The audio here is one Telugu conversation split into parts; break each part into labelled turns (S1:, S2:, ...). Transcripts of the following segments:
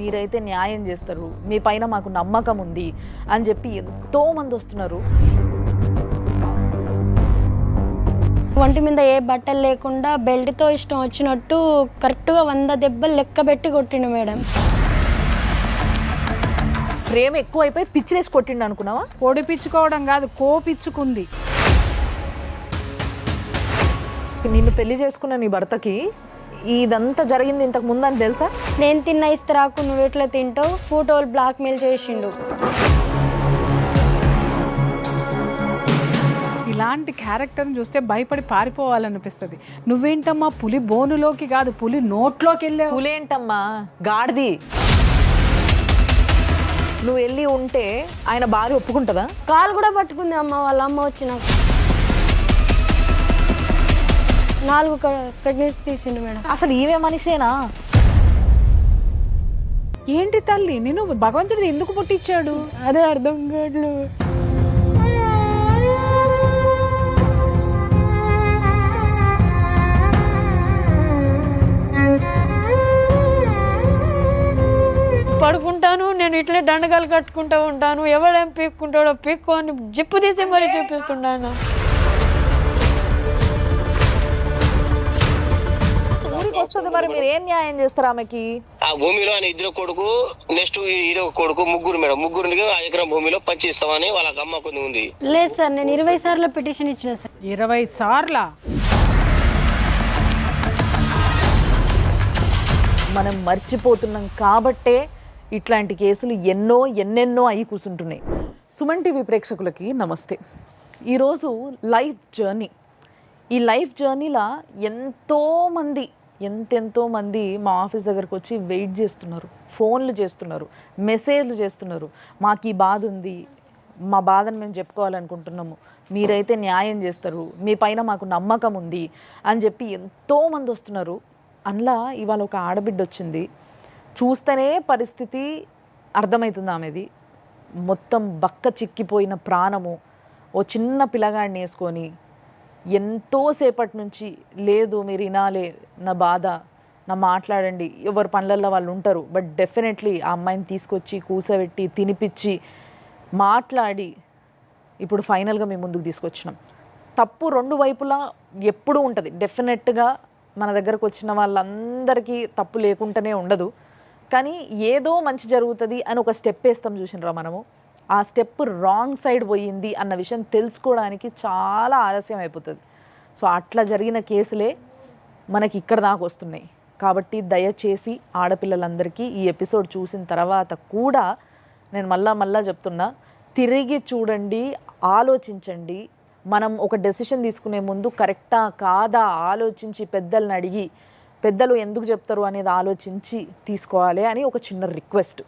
S1: మీరైతే న్యాయం చేస్తారు, మీ పైన మాకు నమ్మకం ఉంది అని చెప్పి ఎంతోమంది వస్తున్నారు.
S2: ఒంటి మీద ఏ బట్టలు లేకుండా బెల్ట్తో ఇష్టం వచ్చినట్టు కరెక్ట్గా 100 దెబ్బలు లెక్క పెట్టి కొట్టిండు మేడం.
S1: ప్రేమ ఎక్కువైపోయి పిచ్చిలేసి కొట్టిండు అనుకున్నావా?
S3: పొడిపించుకోవడం కాదు, కోపిచ్చుకుంది.
S1: నిన్ను పెళ్లి చేసుకున్న నీ భర్తకి ఇదంతా జరిగింది ఇంతకు ముందు అని తెలుసా?
S2: నేను తిన్న ఇస్తరాకు నువ్వు ఎట్లా తింటావు ఫోటోలు బ్లాక్మెయిల్ చేసిండు.
S3: ఇలాంటి క్యారెక్టర్ని చూస్తే భయపడి పారిపోవాలనిపిస్తుంది. నువ్వేంటమ్మా పులి బోనులోకి కాదు పులి నోట్లోకి వెళ్ళావు.
S1: పులేంటమ్మా గాడిది. నువ్వు వెళ్ళి ఉంటే ఆయన భార్య ఒప్పుకుంటుందా?
S2: కాలు కూడా పట్టుకుంది అమ్మ, వాళ్ళ అమ్మ వచ్చి నాకు 4 ప్రెగ్నెన్సీ తీసిండు మేడం.
S1: అసలు ఈవే మనిషేనా?
S3: ఏంటి తల్లి నేను భగవంతుడు ఎందుకు పుట్టించాడు
S2: అదే అర్థం కావట్లేదు. పడుకుంటాను నేను ఇట్లే దండగాలు కట్టుకుంటూ ఉంటాను, ఎవడేం పీక్కుంటాడో పీక్కు అని జిప్పు తీసి మరీ చూపిస్తున్నాను.
S1: ఊరికి వస్తుంది మరి మీరు ఏం న్యాయం చేస్తారు ఆమెకి?
S4: ఆ భూమిలో ఆయన ఇద్దరు కొడుకు, నెక్స్ట్ ఈడో కొడుకు, ముగ్గురు మేడం. ముగ్గురికి ఆ ఎకరం భూమిలో పంచి ఇస్తామని వాళ్ళకి అమ్మ కొన్ని ఉంది.
S2: లేదు సార్, నేను 20 సార్లు పిటిషన్ ఇచ్చిన సార్.
S3: 20 సార్లా?
S1: మనం మర్చిపోతున్నాం కాబట్టే ఇట్లాంటి కేసులు ఎన్నెన్నో అయి కూర్చుంటున్నాయి. సుమన్ టీవీ ప్రేక్షకులకి నమస్తే. ఈరోజు లైఫ్ జర్నీ. ఈ లైఫ్ జర్నీలో ఎంతెంతోమంది మా ఆఫీస్ దగ్గరకు వచ్చి వెయిట్ చేస్తున్నారు, ఫోన్లు చేస్తున్నారు, మెసేజ్లు చేస్తున్నారు. మాకు ఈ బాధ ఉంది, మా బాధను మేము చెప్పుకోవాలనుకుంటున్నాము, మీరైతే న్యాయం చేస్తారు, మీ పైన మాకు నమ్మకం ఉంది అని చెప్పి ఎంతోమంది వస్తున్నారు. అందులో ఇవాళ ఒక ఆడబిడ్డ వచ్చింది. చూస్తేనే పరిస్థితి అర్థమవుతుంది ఆమెది. మొత్తం బక్క చిక్కిపోయిన ప్రాణము, ఓ చిన్న పిల్లగాడిని వేసుకొని ఎంతోసేపటి నుంచి లేదు మీరు వినాలే నా బాధ, నా మాట్లాడండి. ఎవరి పనులలో వాళ్ళు ఉంటారు, బట్ డెఫినెట్లీ ఆ అమ్మాయిని తీసుకొచ్చి కూసబెట్టి తినిపించి మాట్లాడి ఇప్పుడు ఫైనల్గా మేము ముందుకు తీసుకొచ్చినాం. తప్పు 2 వైపులా ఎప్పుడూ ఉంటుంది. డెఫినెట్గా మన దగ్గరకు వచ్చిన వాళ్ళందరికీ తప్పు లేకుండానే ఉండదు, కానీ ఏదో మంచి జరుగుతుంది అని ఒక స్టెప్ వేస్తాం చూసినరా మనము. ఆ స్టెప్ రాంగ్ సైడ్ పోయింది అన్న విషయం తెలుసుకోవడానికి చాలా ఆలస్యం అయిపోతుంది. సో అట్లా జరిగిన కేసులే మనకి ఇక్కడ దాకా వస్తున్నాయి. కాబట్టి దయచేసి ఆడపిల్లలందరికీ ఈ ఎపిసోడ్ చూసిన తర్వాత కూడా నేను మళ్ళా చెప్తున్నా, తిరిగి చూడండి, ఆలోచించండి. మనం ఒక డెసిషన్ తీసుకునే ముందు కరెక్టా కాదా ఆలోచించి పెద్దలను అడిగి, పెద్దలు ఎందుకు చెప్తారు అనేది ఆలోచించి తీసుకోవాలి అని ఒక చిన్న రిక్వెస్ట్.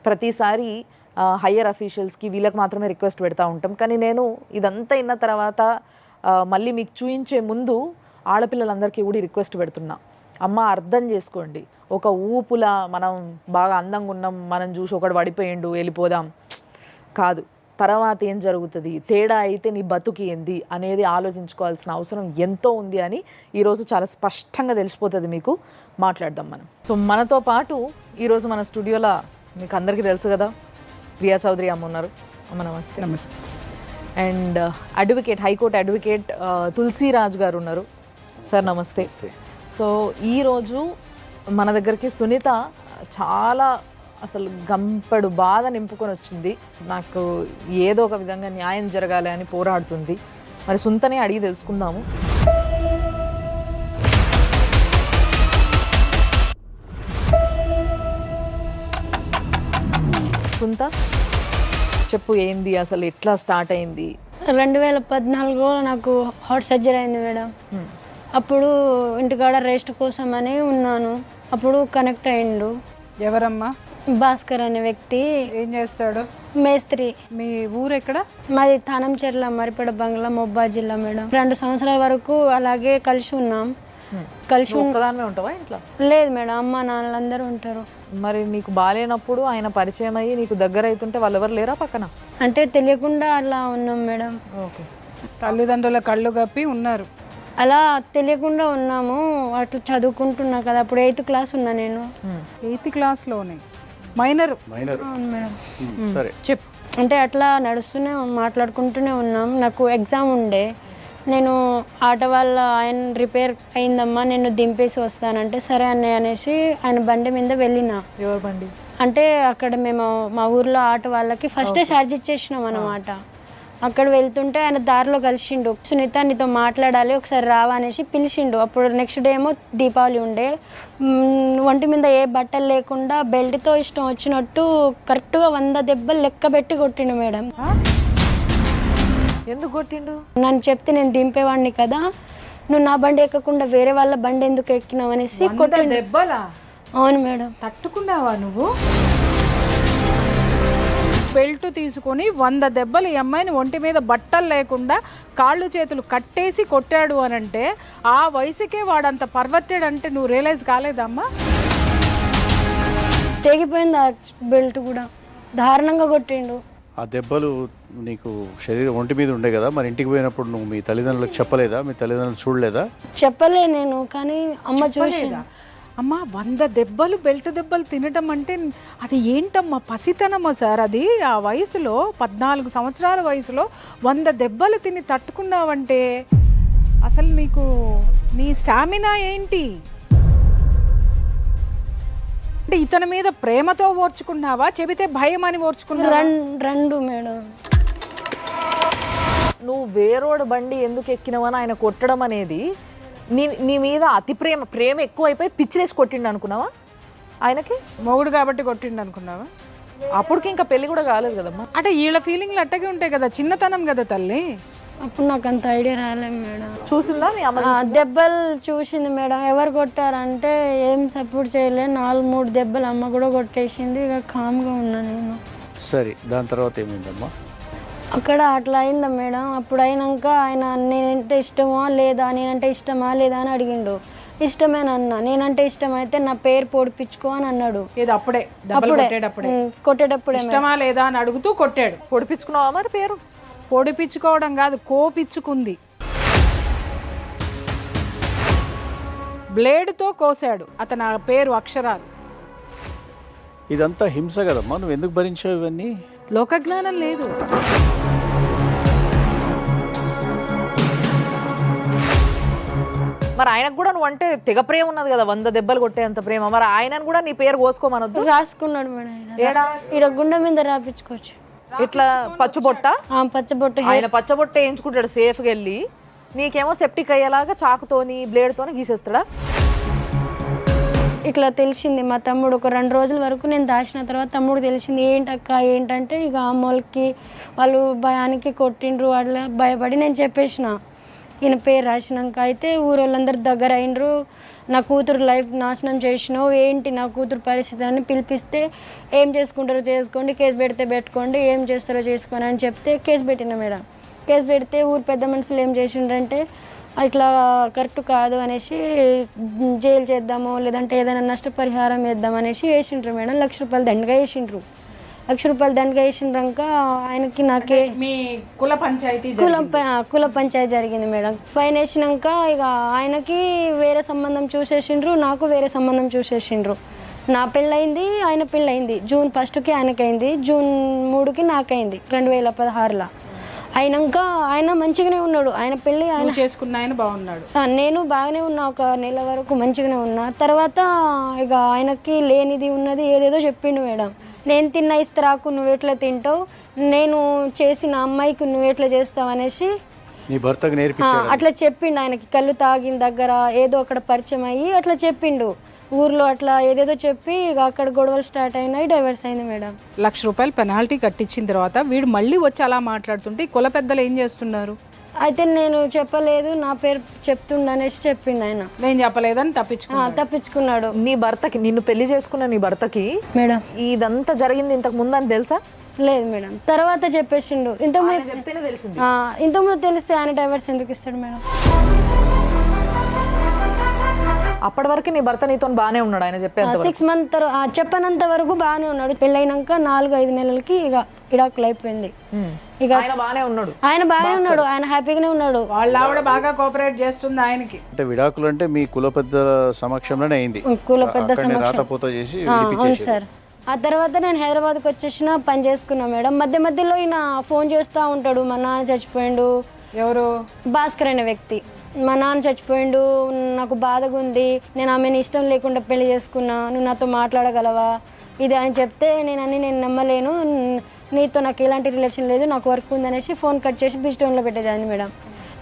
S1: ప్రతిసారి హయ్యర్ అఫీషియల్స్కి వీళ్ళకి మాత్రమే రిక్వెస్ట్ పెడతా ఉంటాం, కానీ నేను ఇదంతా అయిన తర్వాత మళ్ళీ మీకు చూయించే ముందు ఆడపిల్లలందరికీ కూడా రిక్వెస్ట్ పెడుతున్నా. అమ్మ అర్థం చేసుకోండి, ఒక ఊపులా మనం బాగా అందంగా ఉన్నాం, మనం చూసి ఒకడు పడిపోయిండు వెళ్ళిపోదాం కాదు. తర్వాత ఏం జరుగుతుంది, తేడా అయితే నీ బతుకు ఏంది అనేది ఆలోచించుకోవాల్సిన అవసరం ఎంతో ఉంది అని ఈరోజు చాలా స్పష్టంగా తెలిసిపోతుంది మీకు. మాట్లాడదాం మనం. సో మనతో పాటు ఈరోజు మన స్టూడియోలో మీకు అందరికీ తెలుసు కదా, ప్రియా చౌదరి అమ్మ ఉన్నారు. అమ్మ నమస్తే.
S3: నమస్తే.
S1: And advocate, high court advocate Tulasiraj గారు ఉన్నారు. సార్ నమస్తే. సో ఈరోజు మన దగ్గరికి సునీత చాలా అసలు గంపెడు బాధ నింపుకొని వచ్చింది. నాకు ఏదో ఒక విధంగా న్యాయం జరగాలి అని పోరాడుతుంది. మరి సుంతనే అడిగి తెలుసుకుందాము. సుంత చెప్పు, ఏంది అసలు, ఎట్లా స్టార్ట్ అయింది?
S2: 2014లో నాకు హార్ట్ సర్జరీ అయింది మేడం. అప్పుడు ఇంటికాడ రెస్ట్ కోసం అని ఉన్నాను. అప్పుడు కనెక్ట్ అయ్యిండు.
S3: ఎవరమ్మా?
S2: భాస్కర్ అనే వ్యక్తి.
S3: ఏం చేస్తాడు?
S2: మేస్త్రి.
S3: మీ ఊరు ఎక్కడ?
S2: మాది తానంచెర్ల మరిపేడ బంగ్లా, మహబూబాబాద్ జిల్లా మేడం. 2 సంవత్సరాల వరకు అలాగే కలిసి ఉన్నాం. కలిసి
S1: ఒక్కదానివే ఉంటావా ఇంట్లో?
S2: లేదు మేడం, అమ్మ నాన్నలందరూ ఉంటారు.
S1: మరి నీకు బాగాలేనప్పుడు ఆయన పరిచయం అయ్యి నీకు దగ్గర అవుతుంటే వాళ్ళు ఎవరు లేరా పక్కన?
S2: అంటే తెలియకుండా అలా ఉన్నాం మేడం.
S1: ఓకే.
S3: తల్లిదండ్రుల కళ్ళు కప్పి ఉన్నారు.
S2: అలా తెలియకుండా ఉన్నాము. అట్లా చదువుకుంటున్నా కదా, అప్పుడు 8th క్లాస్ ఉన్నా నేను.
S3: 8th క్లాస్లోనే minor.
S2: అవును మేడం.
S5: సరే
S3: చెప్పు.
S2: అంటే అట్లా నడుస్తూనే మాట్లాడుకుంటూనే ఉన్నాం. నాకు ఎగ్జామ్ ఉండే, నేను ఆటో వాళ్ళ ఆయన రిపేర్ అయిందమ్మా నేను దింపేసి వస్తానంటే సరే అన్నయ్య అనేసి ఆయన బండి మీద వెళ్ళిన.
S1: ఎవరి బండి?
S2: అంటే అక్కడ మేము మా ఊర్లో ఆటో వాళ్ళకి ఫస్టే ఛార్జ్ ఇచ్చేసినాం అన్నమాట. అక్కడ వెళ్తుంటే ఆయన దారిలో కలిసిండు. సునీత నీతో మాట్లాడాలి ఒకసారి రావా అనేసి పిలిచిండు. అప్పుడు నెక్స్ట్ డే ఏమో దీపావళి ఉండే. ఒంటి మీద ఏ బట్టలు లేకుండా బెల్ట్తో ఇష్టం వచ్చినట్టు కరెక్ట్గా 100 దెబ్బలు లెక్క పెట్టి కొట్టిండు మేడం.
S1: ఎందుకు కొట్టిండు?
S2: నన్ను చెప్తే నేను దింపేవాడిని కదా, నువ్వు నా బండి ఎక్కకుండా వేరే వాళ్ళ బండి ఎందుకు ఎక్కినావు అనేసి కొట్టిండు.
S3: దెబ్బలా?
S2: అవును మేడం.
S3: తట్టుకున్నావా నువ్వు? బెల్ట్ తీసుకొని 100 దెబ్బలు ఈ అమ్మాయిని ఒంటి మీద బట్టలు లేకుండా కాళ్ళు చేతులు కట్టేసి కొట్టాడు అని అంటే ఆ వయసుకే వాడంత పర్వర్టెడ్ అంటే నువ్వు రియలైజ్ కాలేదమ్మా?
S2: తెగిపోయింది ఆ బెల్ట్ కూడా, దారుణంగా కొట్టిండు.
S5: ఆ దెబ్బలు నీకు శరీరం ఒంటి మీద ఉండే కదా, మరి ఇంటికి పోయినప్పుడు నువ్వు మీ తల్లిదండ్రులకు చెప్పలేదా? మీ తల్లిదండ్రులు చూడలేదా?
S2: చెప్పలే నేను, కానీ అమ్మ చూసి
S3: అమ్మా 100 దెబ్బలు బెల్ట్ దెబ్బలు తినటం అంటే అది ఏంటమ్మా, పసితనమ్మా సార్ అది. ఆ వయసులో 14 సంవత్సరాల వయసులో 100 దెబ్బలు తిని తట్టుకున్నావంటే అసలు నీకు నీ స్టామినా ఏంటి? అంటే ఇతని మీద ప్రేమతో ఓర్చుకున్నావా, చెబితే భయం అని ఓర్చుకున్నావా?
S2: రెండు మేడం.
S1: నువ్వు వేరోడు బండి ఎందుకు ఎక్కినవని ఆయన కొట్టడం అనేది నీ మీద అతి ప్రేమ ఎక్కువైపోయి పిచ్చిలేసి కొట్టిండు అనుకున్నావా? ఆయనకి
S3: మొగుడు కాబట్టి కొట్టిండు అనుకున్నావా?
S1: అప్పటికి ఇంకా పెళ్లి కూడా కాలేదు కదమ్మా.
S3: అంటే వీళ్ళ ఫీలింగ్లు అట్టగే ఉంటాయి కదా, చిన్నతనం కదా తల్లి.
S2: అప్పుడు నాకు అంత ఐడియా రాలేదు మేడం.
S1: చూసిందా మీ అమ్మ?
S2: దెబ్బలు చూసింది మేడం. ఎవరు కొట్టారంటే ఏం సపోర్ట్ చేయలే, 4-3 దెబ్బలు అమ్మ కూడా కొట్టేసింది. ఇక కామ్గా ఉన్నా నేను.
S5: సరే, దాని తర్వాత ఏమైందమ్మా?
S2: అక్కడ అట్లా అయిందా మేడం. అప్పుడు అయినాక ఆయన నేనంటే ఇష్టమా లేదా, నేనంటే ఇష్టమా లేదా అని అడిగిండు. ఇష్టమేనన్నా. నేనంటే ఇష్టమైతే నా పేరు పొడిపించుకో అని అన్నాడు.
S3: ఇది అప్పుడే
S2: కొట్టేటప్పుడే
S3: ఇష్టమా లేదా అని అడుగుతూ కొట్టాడు.
S1: పొడిపించుకున్నావా మరి పేరు?
S3: పొడిపించుకోవడం కాదు, కోపించుకుంది. బ్లేడ్తో కోసాడు అతను ఆ పేరు అక్షరాలు.
S5: ఇదంతా హింస కదమ్మా, నువ్వు ఎందుకు భరించావు ఇవన్నీ?
S3: లోకజ్ఞానం లేదు.
S1: మరి ఆయనకు కూడా నువ్వు అంటే తెగ ప్రేమ ఉన్నది కదా, 100 దెబ్బలు కొట్టేంత ప్రేమ. మరి ఆయనను కూడా నీ పేరు కోసుకోమనొద్దు.
S2: రాసుకున్నాడు మేడం.
S1: ఏడా?
S2: ఇక్కడ గుండె మీద రాపించుకోవచ్చు.
S1: ఇట్లా పచ్చబొట్ట?
S2: పచ్చబొట్టు.
S1: ఆయన పచ్చబొట్ట వేయించుకుంటాడు సేఫ్గా వెళ్ళి, నీకేమో సెప్టిక్ అయ్యేలాగా చాకుతోని బ్లేడ్తోని గీసేస్తాడా?
S2: ఇట్లా తెలిసింది మా తమ్ముడు. ఒక 2 రోజుల వరకు నేను దాచిన తర్వాత తమ్ముడు తెలిసింది. ఏంటక్క ఏంటంటే ఇక అమ్మోళ్ళకి వాళ్ళు భయానికి కొట్టిండ్రు. అట్లా భయపడి నేను చెప్పేసిన. ఈయన పేరు రాసినాక అయితే ఊరోళ్ళందరూ దగ్గర అయినరు. నా కూతురు లైఫ్ నాశనం చేసినావు, ఏంటి నా కూతురు పరిస్థితి అని పిలిపిస్తే ఏం చేసుకుంటారో చేసుకోండి, కేసు పెడితే పెట్టుకోండి, ఏం చేస్తారో చేసుకోండి అని చెప్తే కేసు పెట్టిన మేడం. కేసు పెడితే ఊరు పెద్ద మనుషులు ఏం చేసిండ్రంటే ఇట్లా కరెక్ట్ కాదు అనేసి జైలు చేద్దాము లేదంటే ఏదైనా నష్టపరిహారం వేద్దాం అనేసి వేసిండ్రు మేడం. 1 లక్ష రూపాయలు దండగా వేసిండ్రు. 1 లక్ష రూపాయలు దండగా వేసిండ్రాక ఆయనకి నాకే
S3: మీ కుల పంచాయతీ
S2: కుల పంచాయతీ జరిగింది మేడం. ఫైన్ వేసినాక ఇక ఆయనకి వేరే సంబంధం చూసేసిండ్రు, నాకు వేరే సంబంధం చూసేసిండ్రు. నా పెళ్ళయింది, ఆయన పెళ్ళయింది. జూన్ 1కి ఆయనకైంది, జూన్ 3కి నాకైంది 2016లో. అయినాక ఆయన మంచిగానే ఉన్నాడు. ఆయన పెళ్ళి ఆయన
S3: చేసుకున్న ఆయన బాగున్నాడు,
S2: నేను బాగానే ఉన్నా. 1 నెల వరకు మంచిగానే ఉన్నా. తర్వాత ఇక ఆయనకి లేనిది ఉన్నది ఏదేదో చెప్పిండు మేడం. నేను తిన్న ఇస్తరాకు నువ్వు ఎట్లా తింటావు, నేను చేసిన అమ్మాయికి నువ్వు ఎట్లా చేస్తావు అనేసి
S5: నీ భర్తకు నేర్పించాడు.
S2: అట్లా చెప్పిండు. ఆయనకి కళ్ళు తాగిన దగ్గర ఏదో అక్కడ పరిచయం అయ్యి అట్లా చెప్పిండు. ఊర్లో అట్లా ఏదేదో చెప్పి ఇక అక్కడ గొడవలు స్టార్ట్ అయినాయి, డైవర్స్ అయింది మేడం.
S3: 1 లక్ష రూపాయలు పెనాల్టీ కట్టించిన తర్వాత వీడు మళ్ళీ వచ్చి అలా మాట్లాడుతుంటే కుల పెద్దలు ఏం చేస్తున్నారు?
S2: అయితే నేను చెప్పలేదు, నా పేరు చెప్తుండ అనేసి చెప్పిండు ఆయన.
S3: నేను చెప్పలేదని
S2: తప్పించుకున్నాడు.
S1: నీ భర్తకి, నిన్ను పెళ్లి చేసుకున్న నీ భర్తకి
S2: మేడం
S1: ఇదంతా జరిగింది ఇంతకు ముందు అని తెలుసా?
S2: లేదు మేడం, తర్వాత చెప్పేసిండు. ఇంతకుముందు
S1: చెప్తేనే తెలిసింది.
S2: ఇంతకుముందు తెలిస్తే ఆయన డైవర్స్ ఎందుకు ఇస్తాడు మేడం?
S1: అప్పటి వరకు నీ భర్త నీతో బాగానే ఉన్నాడు, ఆయన చెప్పేంత
S2: 6 మంత్ చెప్పనంత వరకు బాగానే ఉన్నాడు. పెళ్ళైనాక 4-5 నెలలకి ఇక విడాకులు అయిపోయింది. ఇక
S1: ఆయన బాగానే ఉన్నాడు,
S2: ఆయన హ్యాపీగానే ఉన్నాడు.
S3: వాళ్ళ ఆవిడ బాగా కోఆపరేట్ చేస్తుంది ఆయనకి.
S5: అంటే విడాకులు అంటే మీ కుల పెద్ద సమక్షంలోనే అయింది?
S2: కుల పెద్ద
S5: రాతపోత చేసి
S2: అవును సార్. ఆ తర్వాత నేను హైదరాబాద్కి వచ్చేసిన పని చేసుకున్నా మేడం. మధ్య మధ్యలో ఈయన ఫోన్ చేస్తూ ఉంటాడు, మా నాన్న చచ్చిపోయిండు.
S3: ఎవరు?
S2: భాస్కర్ అనే వ్యక్తి. మా నాన్న చచ్చిపోయిండు, నాకు బాధగా ఉంది, నేను ఆమెను ఇష్టం లేకుండా పెళ్లి చేసుకున్నా, నువ్వు నాతో మాట్లాడగలవా ఇది అని చెప్తే నేను నమ్మలేను, నీతో నాకు ఎలాంటి రిలేషన్ లేదు, నాకు వర్క్ ఉందనేసి ఫోన్ కట్ చేసి బిస్టోన్లో పెట్టేదాన్ని మేడం.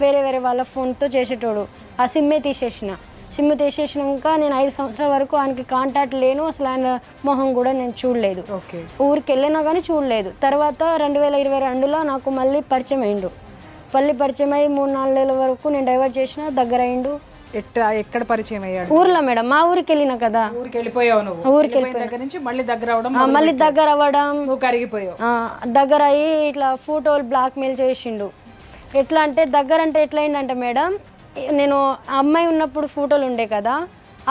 S2: వేరే వాళ్ళ ఫోన్తో చేసేటోడు. ఆ సిమ్మే తీసేసినాక నేను 5 సంవత్సరాల వరకు ఆయనకి కాంటాక్ట్ లేను, అసలు ఆయన మొహం కూడా నేను చూడలేదు.
S3: ఓకే.
S2: ఊరికి వెళ్ళినా కానీ చూడలేదు. తర్వాత 2022లో నాకు మళ్ళీ పరిచయం అయ్యిండు. పరిచయం అయ్యి 3-4 నెలల వరకు నేను డైవర్ట్ చేసిన, దగ్గర అయ్యిండు.
S3: ఎక్కడ పరిచయం అయ్యాడు?
S2: ఊర్లో మేడం, మా ఊరికి వెళ్ళిన కదా.
S3: ఊరికి వెళ్ళిపోయావు నువ్వు?
S2: ఊరికి
S3: వెళ్ళిపోయిన దగ్గర నుంచి మళ్ళీ దగ్గర అవడం,
S2: మళ్ళీ దగ్గర అవ్వడం,
S3: నువ్వు కరిగిపోయావు.
S2: దగ్గర అయ్యి ఇట్లా ఫోటోలు బ్లాక్మెయిల్ చేసిండు. ఎట్లా అంటే దగ్గర అంటే ఎట్లా అయిందంటే మేడం, నేను అమ్మాయి ఉన్నప్పుడు ఫోటోలు ఉండే కదా,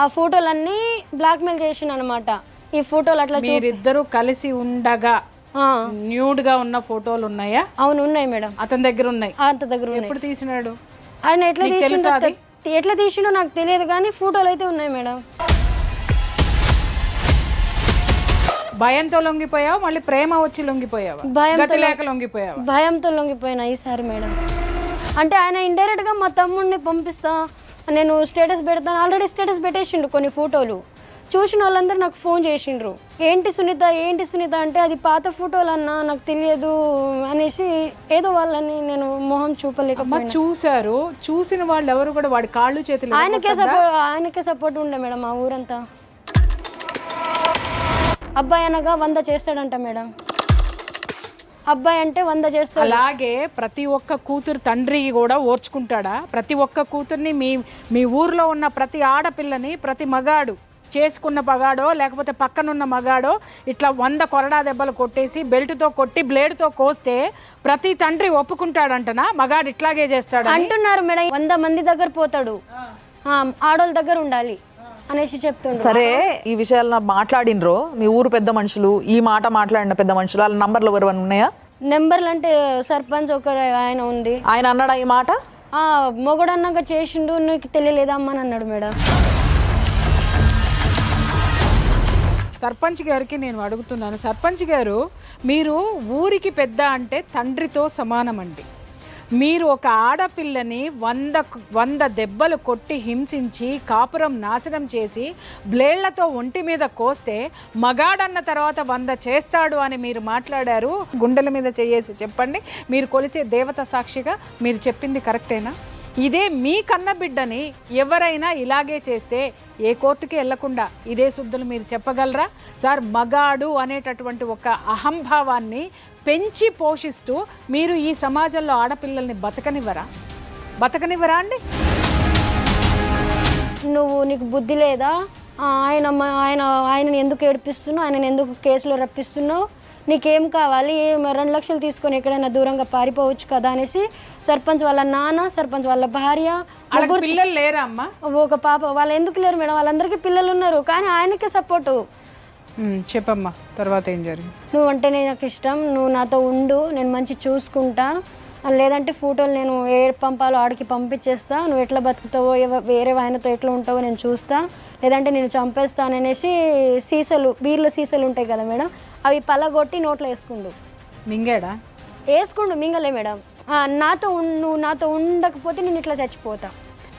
S2: ఆ ఫోటోలన్నీ బ్లాక్మెయిల్ చేసిండు అనమాట. ఈ ఫోటోలు అట్లా
S3: మీరిద్దరూ కలిసి ఉండగా న్యూడ్ గా ఉన్న ఫోటోలు ఉన్నాయా?
S2: అవును ఉన్నాయి మేడం,
S3: అతని దగ్గర ఉన్నాయి.
S2: అంత దగ్గర ఉన్నాయి.
S3: ఎప్పుడు తీసినాడు
S2: ఆయన? ఎట్లా తీసిండో నాకు తెలియదు కానీ ఫోటోలు అయితే ఉన్నాయి మేడం.
S3: భయంతో లొంగిపోయావు, మళ్ళీ ప్రేమ వచ్చి లొంగిపోయావా? భయంతో
S2: లొంగిపోయినా ఈసారి మేడం. అంటే ఆయన ఇండైరెక్ట్ గా మా తమ్ముడిని పంపిస్తా, నేను స్టేటస్ పెడతాను, ఆల్రెడీ స్టేటస్ పెట్టేసిండు కొన్ని ఫోటోలు. చూసిన వాళ్ళందరూ నాకు ఫోన్ చేసిండ్రు, ఏంటి సునీత అంటే అది పాత ఫోటోలు అన్నా, నాకు తెలియదు అనేసి ఏదో వాళ్ళని నేను మొహం చూపలేకపోయినా.
S3: చూసారు, చూసిన వాళ్ళు ఎవరు కూడా వాడి కాళ్ళు చేతులు
S2: ఆయనకే సపోర్ట్ ఉండే మేడం. ఆ ఊరంతా అబ్బాయి అనగా 100 చేస్తాడంట మేడం. అబ్బాయి అంటే 100 చేస్తాడు.
S3: అలాగే ప్రతి ఒక్క కూతురు తండ్రి కూడా ఓర్చుకుంటాడా? ప్రతి ఒక్క కూతుర్ని మీ ఊర్లో ఉన్న ప్రతి ఆడపిల్లని ప్రతి మగాడు, చేసుకున్న మగాడో లేకపోతే పక్కనున్న మగాడో ఇట్లా 100 కొరడా దెబ్బలు కొట్టేసి బెల్ట్తో కొట్టి బ్లేడ్తో కోస్తే ప్రతి తండ్రి ఒప్పుకుంటాడంటనా? మగాడు ఇట్లాగే చేస్తాడు
S2: అంటున్నారు మేడం. 100 మంది దగ్గర పోతాడు, ఆడోళ్ళ దగ్గర ఉండాలి అనేసి చెప్తుండ్రు.
S1: సరే, ఈ విషయాలు మాట్లాడినరో మీ ఊరు పెద్ద మనుషులు, ఈ మాట మాట్లాడిన పెద్ద మనుషులు, వాళ్ళ నంబర్లు ఎవరు ఉన్నాయా?
S2: నెంబర్లు అంటే సర్పంచ్ ఒక ఆయన ఉంది.
S1: ఆయన అన్నాడా ఈ మాట?
S2: మొగడన్నాక చేసిండు, నీకు తెలియలేదమ్మా అని అన్నాడు మేడం.
S3: సర్పంచ్ గారికి నేను అడుగుతున్నాను, సర్పంచ్ గారు మీరు ఊరికి పెద్ద అంటే తండ్రితో సమానం అండి. మీరు ఒక ఆడపిల్లని 100 దెబ్బలు కొట్టి హింసించి కాపురం నాశనం చేసి బ్లేడ్లతో ఒంటి మీద కోస్తే మగాడన్న తర్వాత 100 చేస్తాడు అని మీరు మాట్లాడారు. గుండెల మీద చేయేసి చెప్పండి, మీరు కొలిచే దేవత సాక్షిగా మీరు చెప్పింది కరెక్టేనా? ఇదే మీ కన్న బిడ్డని ఎవరైనా ఇలాగే చేస్తే ఏ కోర్టుకి వెళ్లకుండా ఇదే శుద్ధులు మీరు చెప్పగలరా? సార్, మగాడు అనేటటువంటి ఒక అహంభావాన్ని పెంచి పోషిస్తూ మీరు ఈ సమాజంలో ఆడపిల్లల్ని బతకనివ్వరా అండి?
S2: నీకు బుద్ధి లేదా? ఆయనని ఎందుకు ఏడిపిస్తున్నావు? ఆయనని ఎందుకు కేసులో రప్పిస్తున్నావు? నీకేం కావాలి? 2 లక్షలు తీసుకొని ఎక్కడైనా దూరంగా పారిపోవచ్చు కదా అనేసి సర్పంచ్ వాళ్ళ నాన్న, సర్పంచ్ వాళ్ళ భార్య,
S3: పిల్లలు లేరా అమ్మా?
S2: ఒక పాప. వాళ్ళు ఎందుకు లేరు మేడం? వాళ్ళందరికీ పిల్లలు ఉన్నారు, కానీ ఆయనకే సపోర్టు.
S3: చెప్పమ్మా, తర్వాత ఏం జరిగింది?
S2: నువ్వంటే నాకు ఇష్టం, నువ్వు నాతో ఉండు, నేను మంచి చూసుకుంటా, లేదంటే ఫోటోలు నేను ఏ పంపాలో ఆడికి పంపించేస్తా, నువ్వు ఎట్లా బతుకుతావో వేరే ఆయనతో ఎట్లా ఉంటావో నేను చూస్తా, లేదంటే నేను చంపేస్తాననేసి బీర్ల సీసాలు ఉంటాయి కదా మేడం, అవి పలగొట్టి నోట్లో వేసుకుండు. మింగలే మేడం. నువ్వు నాతో ఉండకపోతే నేను ఇట్లా చచ్చిపోతా.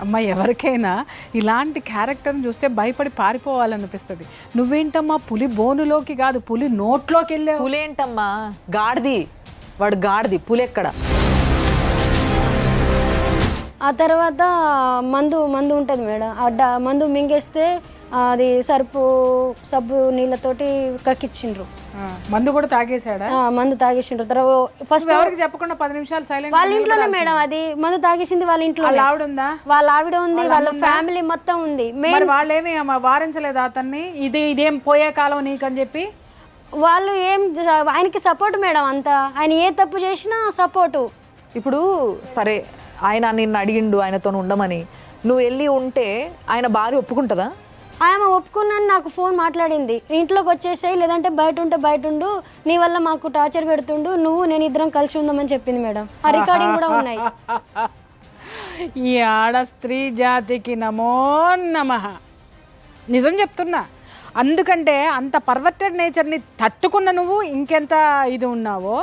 S3: అమ్మ, ఎవరికైనా ఇలాంటి క్యారెక్టర్ని చూస్తే భయపడి పారిపోవాలనిపిస్తుంది. నువ్వేంటమ్మా పులి బోనులోకి కాదు పులి నోట్లోకి వెళ్ళావు.
S1: పులేంటమ్మా, గాడిది, వాడు గాడిది, పులెక్కడ?
S2: ఆ తర్వాత మందు ఉంటుంది మేడం. మందు మింగేస్తే అది సబ్బు నీళ్ళతోటి కక్కిచ్చిండ్రు.
S3: మందు కూడా తాగేసాడా?
S2: మందు తాగేసిండ్రు. తర్వాత ఫస్ట్
S3: చెప్పకుండా 10 నిమిషాలు సైలెంట్.
S2: వాళ్ళ ఇంట్లోనే మేడం, అది మందు తాగేసింది వాళ్ళ ఇంట్లో. వాళ్ళ ఆవిడ ఉంది, వాళ్ళ ఫ్యామిలీ మొత్తం ఉంది.
S3: వాళ్ళేమి వారించలేదు అతన్ని, ఇదేం పోయే కాలం నీకని చెప్పి?
S2: వాళ్ళు ఆయనకి సపోర్ట్ మేడం అంతా, ఆయన ఏ తప్పు చేసినా సపోర్టు.
S1: ఇప్పుడు సరే, ఆయన నిన్ను అడిగిండు ఆయనతో ఉండమని, నువ్వు వెళ్ళి ఉంటే ఆయన భార్య ఒప్పుకుంటుందా?
S2: ఆమె ఒప్పుకున్నాను, నాకు ఫోన్ మాట్లాడింది, ఇంట్లోకి వచ్చేసాయి, లేదంటే బయట ఉంటే బయట ఉండు, నీ వల్ల మాకు టార్చర్ పెడుతుండు, నేను ఇద్దరం కలిసి ఉందామని చెప్పింది మేడం. ఆ రికార్డింగ్ కూడా ఉన్నాయి.
S3: ఈ ఆడ స్త్రీ జాతికి నమో నమః. నిజం చెప్తున్నా, అందుకంటే అంత పర్వర్టెడ్ నేచర్ని తట్టుకున్న నువ్వు ఇంకెంత ఇది ఉన్నావో,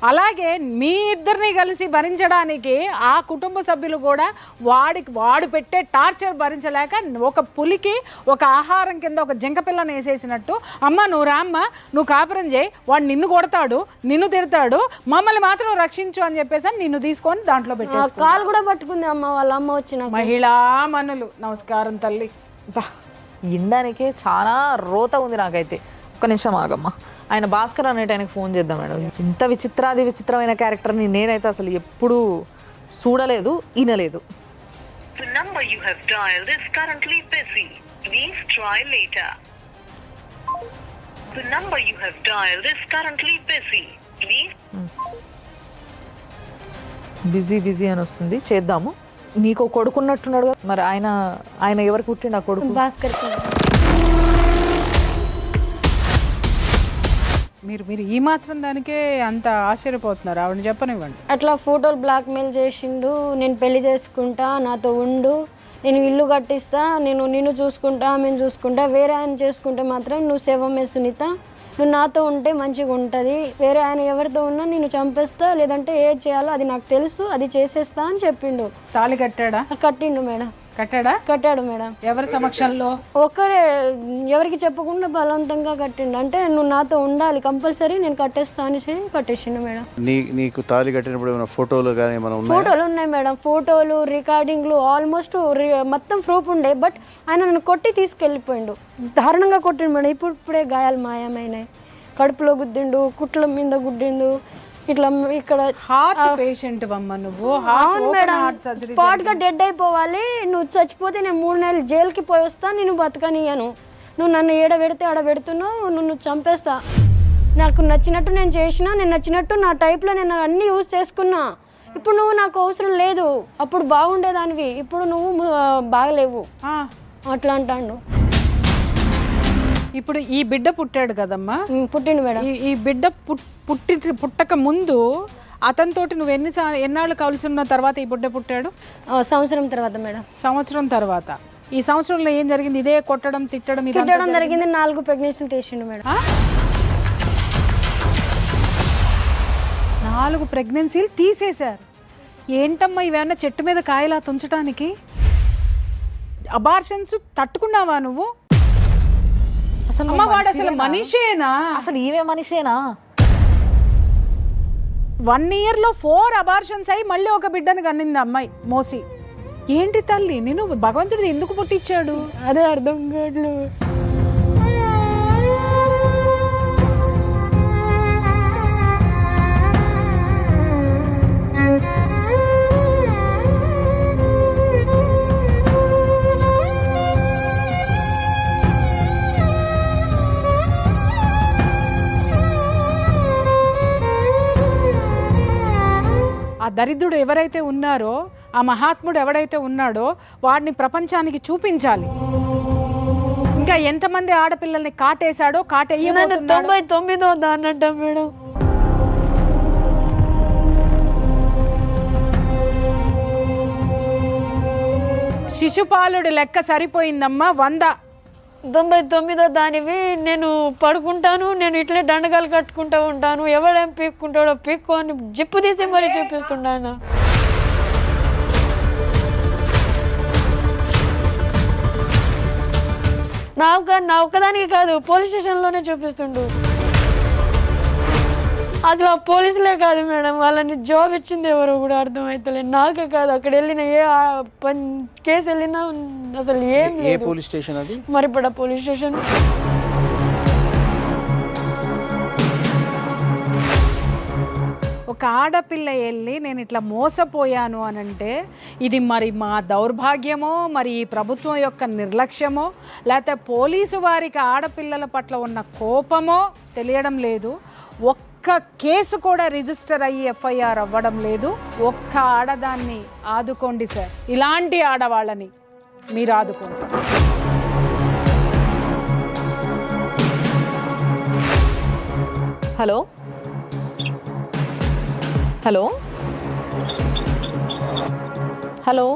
S3: అలాగే మీ ఇద్దరిని కలిసి భరించడానికి ఆ కుటుంబ సభ్యులు కూడా వాడు పెట్టే టార్చర్ భరించలేక ఒక పులికి ఒక ఆహారం కింద ఒక జింక పిల్లని వేసేసినట్టు, అమ్మ నువ్వు రామ్మ, నువ్వు కాపురం చేయి, వాడు నిన్ను కొడతాడు, నిన్ను తిడతాడు, మమ్మల్ని మాత్రం రక్షించు అని చెప్పేసి నిన్ను తీసుకొని దాంట్లో పెట్టేసి
S2: కాలు కూడా పట్టుకుంది అమ్మ, వాళ్ళ అమ్మ వచ్చిన
S3: మహిళా మనులు. నమస్కారం తల్లి.
S1: వినడానికే చాలా రోత ఉంది నాకైతే. ఒక్క నిమిషం ఆగమ్మా, ఆయన భాస్కర్ అనేట ఆయనకు ఫోన్ చేద్దాం మేడం. ఇంత విచిత్రమైన క్యారెక్టర్ని నేనైతే అసలు ఎప్పుడూ చూడలేదు, వినలేదు.
S6: The number you have dialed is currently busy. Please try later. The number you have dialed is currently busy. Please.
S1: Busy అని వస్తుంది, చేద్దాము. నీకు కొడుకున్నట్టున్నాడు కదా, మరి ఆయన ఎవరికి పుట్టిండు ఆ కొడుకు?
S2: భాస్కర్.
S3: మీరు ఈ మాత్రం దానికే అంత ఆశ్చర్యపోతున్నారు? ఆవిడని చెప్పనివ్వండి.
S2: అట్లా ఫోటోలు బ్లాక్మెయిల్ చేసిండు, నేను పెళ్లి చేసుకుంటా, నాతో ఉండు, నేను ఇల్లు కట్టిస్తా, నిన్ను చూసుకుంటా, మేము చూసుకుంటా, వేరే ఆయన చేసుకుంటే మాత్రం నువ్వు శవమే సునీత, నువ్వు నాతో ఉంటే మంచిగా ఉంటుంది, వేరే ఆయన ఎవరితో ఉన్నా నేను చంపేస్తా, లేదంటే ఏది చేయాలో అది నాకు తెలుసు, అది చేసేస్తా అని చెప్పిండు.
S3: తాళి కట్టాడా?
S2: కట్టిండు మేడం. కట్టాడు మేడం.
S3: ఎవరి సమక్షంలో?
S2: ఒకరే, ఎవరికి చెప్పకుండా బలవంతంగా కట్టిండు. అంటే నువ్వు నాతో ఉండాలి కంపల్సరీ, నేను కట్టేస్తా అని కట్టేసిండు మేడం.
S5: నీకు తాళి కట్టినప్పుడు ఏమైనా ఫోటోలు కానీ ఏమైనా ఉన్నాయా?
S2: ఫోటోలు ఉన్నాయి మేడం, ఫోటోలు, రికార్డింగ్లు, ఆల్మోస్ట్ మొత్తం ప్రూఫ్ ఉండే. బట్ ఆయన నన్ను కొట్టి తీసుకెళ్ళిపోయిండు, దారుణంగా కొట్టిండు మేడం. ఇప్పుడే గాయాలు మాయమైనాయి, కడుపులో గుద్దిండు, కుట్ల మీద గుద్దిండు, ఇట్లా ఇక్కడ.
S3: హార్ట్ పేషెంట్ అమ్మ నువ్వు.
S2: అవును మేడం, స్పాట్ గా డెడ్ అయిపోవాలి, నువ్వు చచ్చిపోతే నేను 3 నెలలు జైలుకి పోయి వస్తా, నేను బతకనియను, నువ్వు నన్ను ఏడ పెడితే ఆడ పెడుతున్నావు, నువ్వు చంపేస్తా, నాకు నచ్చినట్టు నేను చేసినా, నేను నచ్చినట్టు నా టైప్లో నేను అన్నీ యూజ్ చేసుకున్నా, ఇప్పుడు నువ్వు నాకు అవసరం లేదు, అప్పుడు బాగుండేదానివి, ఇప్పుడు నువ్వు బాగలేవు అట్లా అంటాడు.
S3: ఇప్పుడు ఈ బిడ్డ పుట్టాడు కదమ్మా?
S2: పుట్టిండు మేడం.
S3: ఈ బిడ్డ పుట్టక ముందు అతనితోటి నువ్వు ఎన్నాళ్ళు కలిసి ఉన్న తర్వాత ఈ బిడ్డ పుట్టాడు?
S2: సంవత్సరం తర్వాత మేడం.
S3: సంవత్సరం తర్వాత. ఈ సంవత్సరంలో ఏం జరిగింది? ఇదే కొట్టడం తిట్టడం
S2: జరిగింది. 4 ప్రెగ్నెన్సీలు తీసిండు మేడం.
S3: 4 ప్రెగ్నెన్సీలు తీసేశారు. ఏంటమ్మా ఇవేమన్నా చెట్టు మీద కాయలా తుంచడానికి? అబార్షన్స్ తట్టుకున్నావా నువ్వు? అసలు వాడు అసలు మనిషేనా?
S1: అసలు ఈవే మనిషేనా?
S3: 1 yearలో 4 అబార్షన్స్ అయ్యి మళ్ళీ ఒక బిడ్డను కన్నింది అమ్మాయి మోసి. ఏంటి తల్లి, నేను భగవంతుడు ఎందుకు పుట్టించాడు?
S2: అదే అర్థం కాదు.
S3: ఆ దరిద్రుడు ఎవరైతే ఉన్నారో, ఆ మహాత్ముడు ఎవడైతే ఉన్నాడో వాడిని ప్రపంచానికి చూపించాలి. ఇంకా ఎంతమంది ఆడపిల్లల్ని కాటేశాడో, కాటేయబోతున్నాడో.
S2: 99వ దాన్నంట మేడం.
S3: శిశుపాలుడి లెక్క సరిపోయిందమ్మా.
S2: 99వ దానివి. నేను పడుకుంటాను, నేను ఇట్లే దండగాలు కట్టుకుంటూ ఉంటాను, ఎవడేం పీక్కుంటాడో పీక్కు అని జిప్పు తీసి మరీ చూపిస్తుండ. నా ఒక్కదానికి కాదు, పోలీస్ స్టేషన్లోనే చూపిస్తుండు. అసలు ఆ పోలీసులే కాదు మేడం, వాళ్ళని జాబ్ ఇచ్చింది ఎవరో కూడా అర్థమవుతలేదు. నాకే కాదు, అక్కడ వెళ్ళిన ఏ కేసు వెళ్ళినా అసలు ఏం లేదు.
S5: పోలీస్ స్టేషన్ అది?
S2: మరిపడ పోలీస్ స్టేషన్.
S3: ఒక ఆడపిల్ల వెళ్ళి నేను ఇట్లా మోసపోయాను అనంటే ఇది మరి మా దౌర్భాగ్యమో, మరి ఈ ప్రభుత్వం యొక్క నిర్లక్ష్యమో, లేకపోతే పోలీసు వారికి ఆడపిల్లల పట్ల ఉన్న కోపమో తెలియడం లేదు. ఒక్క కేసు కూడా రిజిస్టర్ అయ్యి ఎఫ్ఐఆర్ అవ్వడం లేదు. ఒక్క ఆడదాన్ని ఆదుకోండి సార్, ఇలాంటి ఆడవాళ్ళని మీరు ఆదుకోండి.
S1: Hello hello hello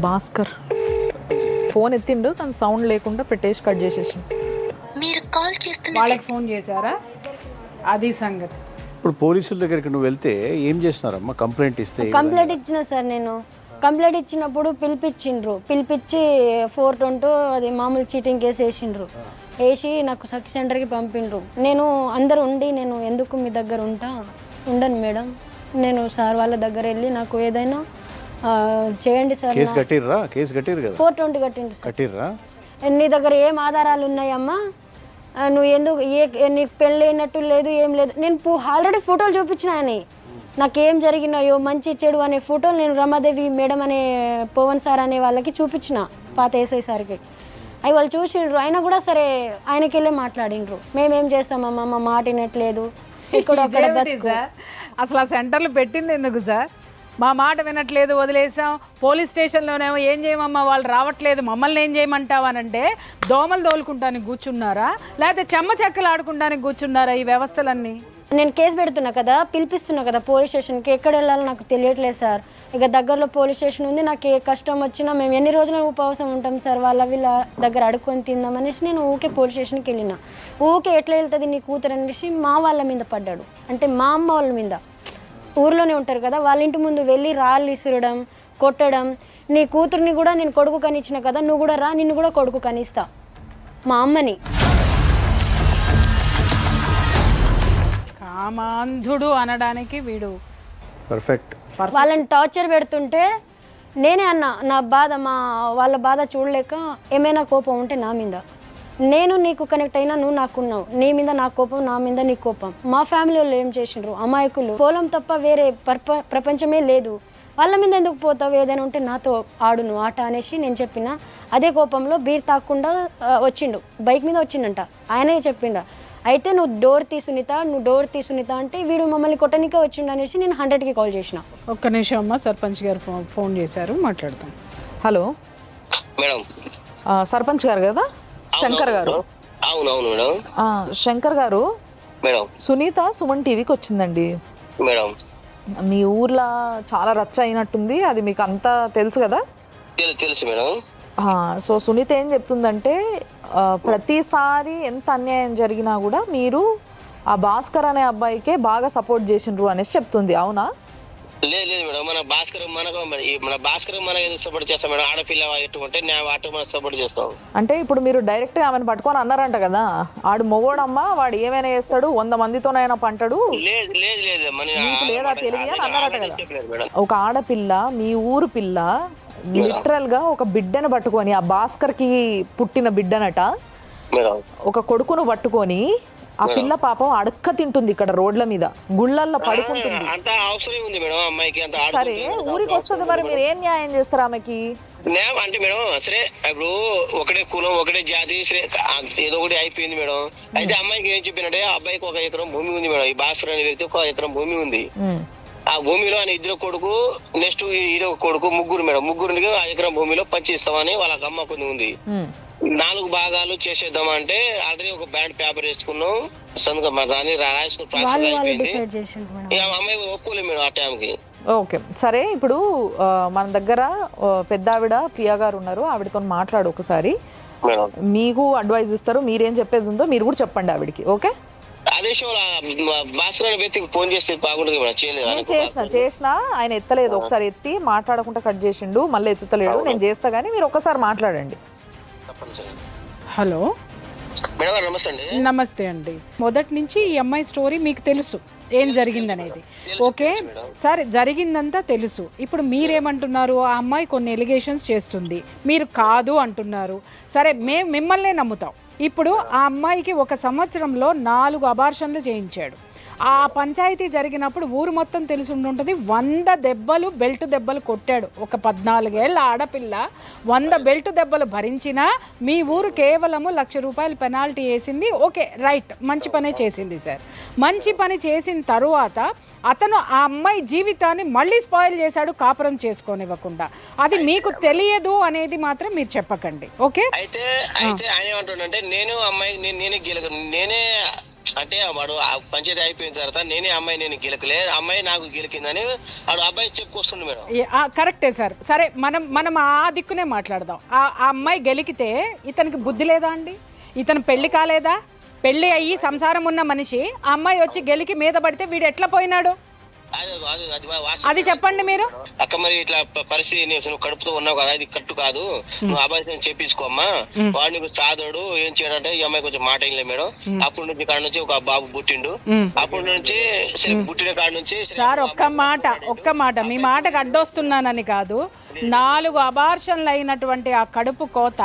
S1: Bhaskar phone ఎత్తిండు కానీ సౌండ్ లేకుండా పెట్టేసి కట్ చేసేసి.
S6: మీరు కాల్ చేస్తున్న
S3: వాళ్ళకి ఫోన్ చేశారా? అది సంగతి.
S5: ఇప్పుడు పోలీసుల దగ్గరికి నువ్వు వెళ్తే ఏం చేస్తున్నారమ్మా? కంప్లైంట్ ఇస్తే
S2: కంప్లైంట్ ఇచ్చిన సార్, నేను కంప్లైంట్ ఇచ్చినప్పుడు పిలిపించి 422 అది మామూలు చీటింగ్ కేసు వేసి నాకు సఖి సెంటర్కి పంపిండ్రు. నేను అందరు ఉండి నేను ఎందుకు మీ దగ్గర ఉండను మేడం, నేను సార్ వాళ్ళ దగ్గర వెళ్ళి నాకు ఏదైనా చేయండి సార్.
S5: కేసు కట్టిర్రు కదా?
S2: 420 కట్టిండ్రు సార్.
S5: కట్టిర్రా?
S2: నీ దగ్గర ఏం ఆధారాలు ఉన్నాయమ్మా, నువ్వు ఎందుకు నీకు పెళ్ళి అయినట్టు లేదు ఏం లేదు. నేను ఆల్రెడీ ఫోటోలు చూపించిన అని నాకేం జరిగినాయో మంచి చెడు అనే ఫోటోలు నేను రమాదేవి మేడం అనే పవన్ సార్ అనే వాళ్ళకి చూపించిన, పాత ఎస్ఐ సార్కి. అవి వాళ్ళు చూసిండ్రు, అయినా కూడా సరే ఆయనకి వెళ్ళే మాట్లాడిండ్రు. మేమేం చేస్తామమ్మా, మా మాట వినట్లేదు, ఇక్కడ అక్కడ
S3: సార్ అసలు ఆ సెంటర్లు పెట్టింది ఎందుకు సార్? మా మాట వినట్లేదు వదిలేసాం, పోలీస్ స్టేషన్లోనేమో ఏం చేయమమ్మా వాళ్ళు రావట్లేదు, మమ్మల్ని ఏం చేయమంటావు అని అంటే దోమలు తోలుకుంటానికి కూర్చున్నారా లేకపోతే చెమ్మ చెక్కలు ఆడుకుంటానికి కూర్చున్నారా ఈ వ్యవస్థలన్నీ?
S2: నేను కేసు పెడుతున్నా కదా, పిలిపిస్తున్నా కదా పోలీస్ స్టేషన్కి, ఎక్కడ వెళ్ళాలో నాకు తెలియట్లేదు సార్. ఇక దగ్గరలో పోలీస్ స్టేషన్ ఉంది, నాకు ఏ కష్టం వచ్చినా మేము ఎన్ని రోజులు ఉపవాసం ఉంటాం సార్, వీళ్ళ దగ్గర అడుక్కొని తిందామనేసి నేను ఊకే పోలీస్ స్టేషన్కి వెళ్ళిన. ఊకే ఎట్లా వెళ్తుంది నీ కూతురు అనేసి మా వాళ్ళ మీద పడ్డాడు, అంటే మా అమ్మ వాళ్ళ మీద. ఊర్లోనే ఉంటారు కదా, వాళ్ళ ఇంటి ముందు వెళ్ళి రాళ్ళు ఇసురడం, కొట్టడం. నీ కూతుర్ని కూడా నేను కొడుకు కనిచ్చిన కదా, నువ్వు కూడా రా, నిన్ను కూడా కొడుకు కనిస్తా, మా అమ్మని.
S3: కామాంధుడు అనడానికి వీడు
S5: పర్ఫెక్ట్.
S2: వాళ్ళని టార్చర్ పెడుతుంటే నేనే అన్నా, నా బాధ వాళ్ళ బాధ చూడలేక ఏమైనా కోపం ఉంటే నా మీద, నేను నీకు కనెక్ట్ అయినా నువ్వు నాకున్నావు, నీ మీద నా కోపం, నా మీద నీ కోపం. మా ఫ్యామిలీ వాళ్ళు ఏం చేసిండ్రు, అమాయకులు, పొలం తప్ప వేరే ప్రపంచమే లేదు, వాళ్ళ మీద ఎందుకు పోతావు, ఏదైనా ఉంటే నాతో ఆడును ఆట అనేసి నేను చెప్పిన. అదే కోపంలో బీర్ తాకుండా వచ్చిండు, బైక్ మీద వచ్చిండంట, ఆయనే చెప్పిండ. అయితే నువ్వు డోర్ తీసునిత అంటే వీడు మమ్మల్ని కొట్టనికే వచ్చిండు అనేసి నేను 100కి కాల్ చేసిన.
S3: ఒక్క నిమిషం అమ్మ, సర్పంచ్ గారు ఫోన్ చేశారు, మాట్లాడతాం.
S1: Hello
S4: madam.
S1: సర్పంచ్ గారు కదా? శంకర్ గారు?
S4: అవునవును మేడం.
S1: శంకర్ గారు,
S4: మేడం
S1: సునీత సుమన్ టీవీకి వచ్చిందండి.
S4: మేడం
S1: మీ ఊర్లో చాలా రచ్చ అయినట్టుంది, అది మీకు అంతా తెలుసు కదా?
S4: తెలుసు మేడం.
S1: సో సునీత ఏం చెప్తుందంటే ప్రతిసారి ఎంత అన్యాయం జరిగినా కూడా మీరు ఆ భాస్కర్ అనే అబ్బాయికే బాగా సపోర్ట్ చేసిండ్రు అనేసి చెప్తుంది, అవునా?
S4: లేదు మేడం, మన భాస్కర్ మనకు ఎందుకు సపోర్ట్ చేస్తాం మేడం? ఆడపిల్ల ఎట్టుకుంటే మనం సపోర్ట్ చేస్తాం.
S1: అంటే ఇప్పుడు మీరు డైరెక్ట్ ఆమెను పట్టుకొని అన్నారంట కదా, ఆడు మొగోడమ్మా, వాడు ఏమైనా చేస్తాడు, 100 మందితోనైనా పంటడు, మీకు లేదా తెలివి అని అన్నారట కదా. ఒక ఆడపిల్ల, మీ ఊరు పిల్ల, లిటరల్ గా ఒక బిడ్డను పట్టుకొని, ఆ భాస్కర్ కి పుట్టిన బిడ్డనట, ఒక కొడుకును పట్టుకొని ఆ పిల్ల పాపం అడక్క తింటుంది ఇక్కడ రోడ్ల మీద, గుళ్ళల్లో పడుకుంటుంది. సరే ఊరికి వస్తుంది, మరి మీరు ఏం న్యాయం చేస్తారు ఆమెకి?
S4: అంటే మేడం సరే ఇప్పుడు ఒకటే కులం ఒకటే జాతి సరే ఏదో ఒకటి అయిపోయింది మేడం. అయితే అమ్మాయికి ఏం చెప్పినట్టే, అబ్బాయికి 1 ఎకరం భూమి ఉంది మేడం. ఈ భాస్కర్ అనే వ్యక్తి 1 ఎకరం భూమి ఉంది. ఆ భూమిలో ఆయన 2 కొడుకు, నెక్స్ట్ ఈడో కొడుకు, ముగ్గురు మేడం. ముగ్గురికి 1 ఎకరం భూమిలో పంచిస్తామని వాళ్ళకి అమ్మ కొన్ని ఉంది. 4 భాగాలు చేసేద్దామా అంటే ఆల్రెడీ ఒక బ్యాండ్ పేపర్ వేసుకున్నాం, దాన్ని రాసుకుని ప్రాసెస్ అయిపోయింది. అమ్మాయి ఒప్పుకోలేదు మేడం ఆ టైంకి.
S1: ఓకే సరే, ఇప్పుడు మన దగ్గర పెద్ద ఆవిడ ప్రియా గారు ఉన్నారు, ఆవిడతో మాట్లాడు ఒకసారి, మీకు అడ్వైజ్ ఇస్తారు, మీరేం చెప్పేది ఉందో మీరు కూడా చెప్పండి ఆవిడకి. ఓకే?
S4: అదే భాస్కర్ వ్యక్తికి ఫోన్ చేస్తే బాగుంటుంది.
S1: చేసిన ఆయన ఎత్తలేదు, ఒకసారి ఎత్తి మాట్లాడకుండా కట్ చేసిండు, మళ్ళీ ఎత్తుతలేడు. నేను చేస్తా కానీ మీరు ఒక్కసారి మాట్లాడండి.
S3: హలో
S4: మేడం, నమస్తే అండి.
S3: నమస్తే అండి. మొదటి నుంచి ఈ అమ్మాయి స్టోరీ మీకు తెలుసు ఏం జరిగిందనేది, ఓకే? సరే, జరిగిందంతా తెలుసు. ఇప్పుడు మీరేమంటున్నారు, ఆ అమ్మాయి కొన్ని ఎలిగేషన్స్ చేస్తుంది, మీరు కాదు అంటున్నారు. సరే, మేము మిమ్మల్నే నమ్ముతాం. ఇప్పుడు ఆ అమ్మాయికి 1 సంవత్సరంలో 4 అబార్షన్లు చేయించాడు. ఆ పంచాయతీ జరిగినప్పుడు ఊరు మొత్తం తెలిసి ఉంటుంటుంది. 100 దెబ్బలు, బెల్ట్ దెబ్బలు కొట్టాడు. ఒక 14 ఏళ్ల ఆడపిల్ల 100 బెల్ట్ దెబ్బలు భరించినా మీ ఊరు కేవలము ₹1,00,000 పెనాల్టీ వేసింది. ఓకే, రైట్, మంచి పనే చేసింది సార్. మంచి పని చేసిన తరువాత అతను ఆ అమ్మాయి జీవితాన్ని మళ్ళీ స్పాయిల్ చేశాడు, కాపురం చేసుకోనివ్వకుండా. అది మీకు తెలియదు అనేది మాత్రం మీరు చెప్పకండి, ఓకే?
S4: అయితే ఆయన ఏమంటుండంటే, నేను అమ్మాయి నేనే అంటే వాడు ఆ పంచాయతీ అయిపోయిన తర్వాత నేనే అమ్మాయి నేను గెలకలే, అమ్మాయి నాకు గెలికిందని వాడు అబ్బాయి చెప్పుకొస్తుండు మేడం.
S3: కరెక్టే సార్. సరే మనం ఆ దిక్కునే మాట్లాడదాం. ఆ అమ్మాయి గెలికితే ఇతనికి బుద్ధి లేదా అండి? ఇతను పెళ్లి కాలేదా? పెళ్లి అయ్యి సంసారం ఉన్న మనిషి ఆ అమ్మాయి వచ్చి గెలికి మీద పడితే వీడు ఎట్లా పోయినాడు? అది చెప్పండి మీరు.
S4: అక్క మరి ఇట్లా పరిస్థితి నువ్వు కడుపుతో ఉన్నావు కదా, ఇది కట్టు కాదు, నువ్వు అబ్బాయి చెప్పించుకోమ్మా, వాడు నీకు సాధుడు ఏం చేయడంటే ఈ అమ్మాయి కొంచెం మాట అయిలే మేడం. అప్పటి నుంచి కాడ నుంచి ఒక బాబు పుట్టిండు, అప్పటి నుంచి పుట్టిన కాడ నుంచి.
S3: సార్ ఒక్క మాట మీ మాటకు అడ్డొస్తున్నానని కాదు, 4 అబార్షన్లు అయినటువంటి ఆ కడుపు కోత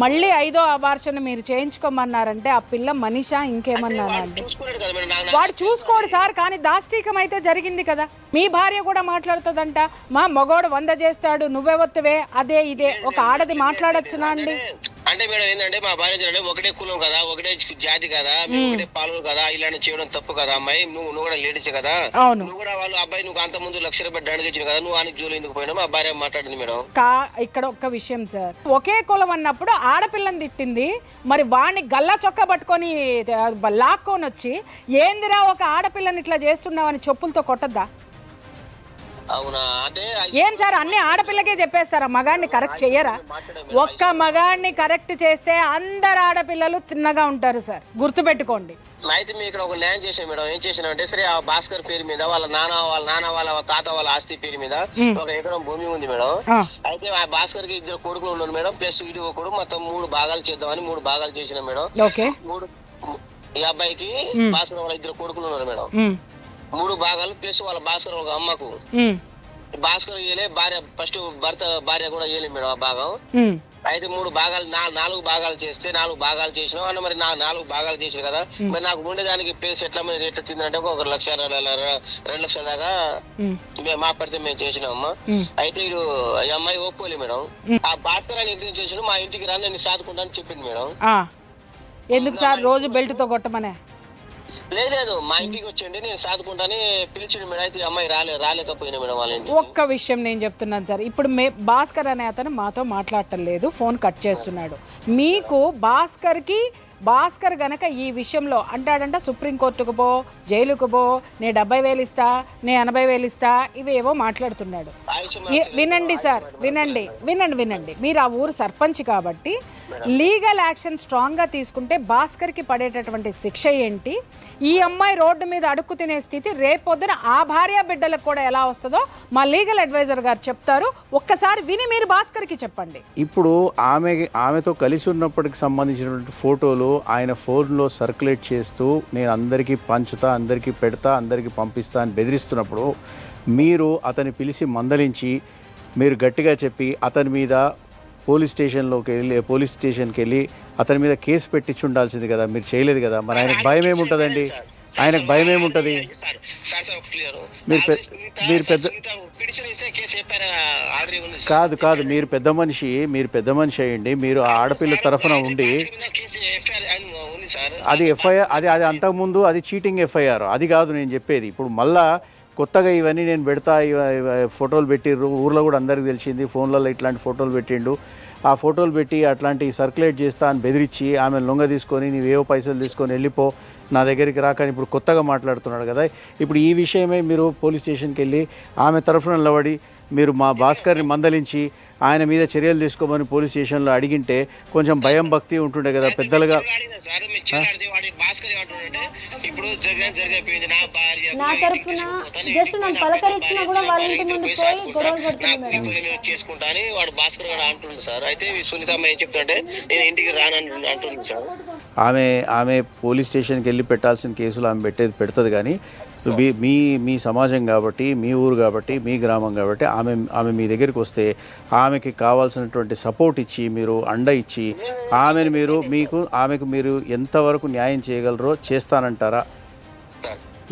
S3: మళ్ళీ 5వ అబార్షన్ మీరు చేయించుకోమన్నారంటే ఆ పిల్ల మనిషా ఇంకేమన్నానండి? వాడు చూసుకోడు సార్, కానీ దాష్టీకం అయితే జరిగింది కదా. మీ భార్య కూడా మాట్లాడుతుందంట, మా మగోడు 100 చేస్తాడు నువ్వెవత్తువే అదే ఇదే. ఒక ఆడది మాట్లాడొచ్చునా అండి?
S4: అంటే మేడం ఏంటంటే మా భార్య చూడండి, ఒకటే కులం కదా, ఒకటే జాతి కదా, మేము ఒకటే పాలు కదా, ఇలాంటి చేయడం తప్పు కదా అమ్మాయి, నువ్వు కూడా లేడీస్ కదా, నువ్వు కూడా వాళ్ళు అబ్బాయి నువ్వు అంత ముందు ₹1,00,000 దండగించిన కదా, నువ్వు ఆయనకి జోలు ఎందుకు పోయినా మా భార్య మాట్లాడింది మేడం.
S3: ఇక్కడ ఒక్క విషయం సార్, ఒకే కులం అన్నప్పుడు ఆడపిల్లని తిట్టింది, మరి వాడిని గల్లా చొక్కా పట్టుకొని లాక్కొని వచ్చి ఏందిరా ఒక ఆడపిల్లని ఇట్లా చేస్తున్నావని చెప్పులతో కొట్టద్దా?
S4: అవునా? అంటే
S3: ఏం సార్ అన్ని ఆడపిల్లకే చెప్పేస్తారా? మగాడిని కరెక్ట్ చెయ్యరా? ఒక్క మగాడిని కరెక్ట్ చేస్తే అందరు ఆడపిల్లలు తిన్నగా ఉంటారు సార్, గుర్తుపెట్టుకోండి.
S4: అయితే మీ ఇక్కడ ఒక న్యాయం చేసాను మేడం. ఏం చేసానంటే సరే ఆ భాస్కర్ పేరు మీద వాళ్ళ నాన్న వాళ్ళ తాత వాళ్ళ ఆస్తి పేరు మీద 1 ఎకరం భూమి ఉంది మేడం. అయితే ఆ భాస్కర్ కి 2 కొడుకులు ఉన్నారు మేడం, ప్లస్ వీడియో కొడుకు, మొత్తం 3 భాగాలు చేద్దామని 3 భాగాలు చేసిన మేడం. ఈ అబ్బాయికి భాస్కర్ వాళ్ళ 2 కొడుకులు ఉన్నారు మేడం, 3 భాగాలు ప్లస్ వాళ్ళ భాస్కర్ ఒక అమ్మకు. భాస్కర్ ఇయ్యలే, భార్య ఫస్ట్ భార్య కూడా ఇయ్యలేదు మేడం ఆ భాగం. అయితే 3 భాగాలు 4 భాగాలు చేస్తే 4 భాగాలు చేసినాం అన్న, మరి 4 భాగాలు చేసిన కదా, మరి నాకు ఉండేదానికి ప్లేస్ ఎట్లా తిందంటే 1,00,000 2 లక్షల దాకా మా పడితే మేము చేసినామమ్మా. అయితే ఇడు ఈ అమ్మాయి ఒప్పుకోలే మేడం. ఆ భాస్కర్ అని ఎగ్జిట్ చేసిన మా ఇంటికి రాని నేను సాదుకుంటా అని చెప్పింది మేడం.
S3: ఎందుకు సార్ రోజు బెల్ట్ తో కొట్టమనే?
S4: లేదు మా ఇంటికి వచ్చండి నేను సాదుకుంటానే పిలిచిండు మేడం. అయితే అమ్మాయి రాలేకపోయినా మేడం వాళ్ళ ఇంటికి.
S3: ఒక్క విషయం నేను చెప్తున్నాను సార్, ఇప్పుడు భాస్కర్ అనే అతను మాతో మాట్లాడటం లేదు, ఫోన్ కట్ చేస్తున్నాడు. మీకు భాస్కర్ గనక ఈ విషయంలో అంటాడంట సుప్రీంకోర్టుకు పో, జైలుకు పో, నేను 70,000 ఇస్తా, నేను 80,000 ఇస్తా, ఇవేవో మాట్లాడుతున్నాడు. వినండి సార్, వినండి. మీరు ఆ ఊరు సర్పంచ్ కాబట్టి లీగల్ యాక్షన్ స్ట్రాంగ్గా తీసుకుంటే భాస్కర్కి పడేటటువంటి శిక్ష ఏంటి, ఈ అమ్మాయి రోడ్డు మీద అడుక్కు తినే స్థితి రేపొద్దున ఆ భార్య బిడ్డలకు కూడా ఎలా వస్తుందో మా లీగల్ అడ్వైజర్ గారు చెప్తారు. ఒక్కసారి విని మీరు భాస్కర్కి చెప్పండి.
S5: ఇప్పుడు ఆమెతో కలిసి ఉన్నప్పటికి సంబంధించినటువంటి ఫోటోలు ఆయన ఫోన్లో సర్క్యులేట్ చేస్తూ నేను అందరికీ పంచుతా, అందరికీ పెడతా, అందరికీ పంపిస్తా అని బెదిరిస్తున్నప్పుడు మీరు అతన్ని పిలిచి మందలించి మీరు గట్టిగా చెప్పి అతని మీద పోలీస్ స్టేషన్కి వెళ్ళి అతని మీద కేసు పెట్టించి ఉండాల్సింది కదా, మీరు చేయలేదు కదా. మరి ఆయనకు భయం ఏముంటుందండి? ఆయనకు భయం ఏముంటుంది? మీరు కాదు మీరు పెద్ద మనిషి అయ్యండి, మీరు ఆడపిల్ల తరఫున ఉండి అది ఎఫ్ఐఆర్, అది అంతకుముందు అది చీటింగ్ ఎఫ్ఐఆర్, అది కాదు నేను చెప్పేది. ఇప్పుడు మళ్ళా కొత్తగా ఇవన్నీ నేను పెడతా, ఫోటోలు పెట్టిర్రు, ఊర్లో కూడా అందరికీ తెలిసింది, ఫోన్లలో ఇట్లాంటి ఫోటోలు పెట్టిండు, ఆ ఫోటోలు పెట్టి అట్లాంటివి సర్క్యులేట్ చేస్తా అని బెదిరించి ఆమె లొంగ తీసుకొని నీవేవో పైసలు తీసుకొని వెళ్ళిపో, నా దగ్గరికి రాకని ఇప్పుడు కొత్తగా మాట్లాడుతున్నాడు కదా. ఇప్పుడు ఈ విషయమే మీరు పోలీస్ స్టేషన్కి వెళ్ళి ఆమె తరఫున నిలబడి మీరు మా భాస్కర్ని మందలించి ఆయన మీద చర్యలు తీసుకోమని పోలీస్ స్టేషన్లో అడిగింటే కొంచెం భయం భక్తి ఉంటుండే కదా పెద్దలుగా.
S2: నా తరపున జస్ట్ నన్ను పలకరించినా కూడా వాళ్ళ ఇంటి ముందు పోయి గొడవలు పడుతుంది
S4: చేసుకుంటా అని వాడు భాస్కర్ గారు అంటుండు సార్. అయితే సునీతమ్మ ఏం చెప్తుంటే నేను ఇంటికి రానని అంటుంది సార్.
S5: ఆమె పోలీస్ స్టేషన్కి వెళ్ళి పెట్టాల్సిన కేసులు ఆమె పెడుతుంది కానీ మీ సమాజం కాబట్టి, మీ ఊరు కాబట్టి, మీ గ్రామం కాబట్టి ఆమె మీ దగ్గరికి వస్తే ఆమెకి కావాల్సినటువంటి సపోర్ట్ ఇచ్చి మీరు అండ ఇచ్చి ఆమెకు మీరు ఎంతవరకు న్యాయం చేయగలరో చేస్తానంటారా?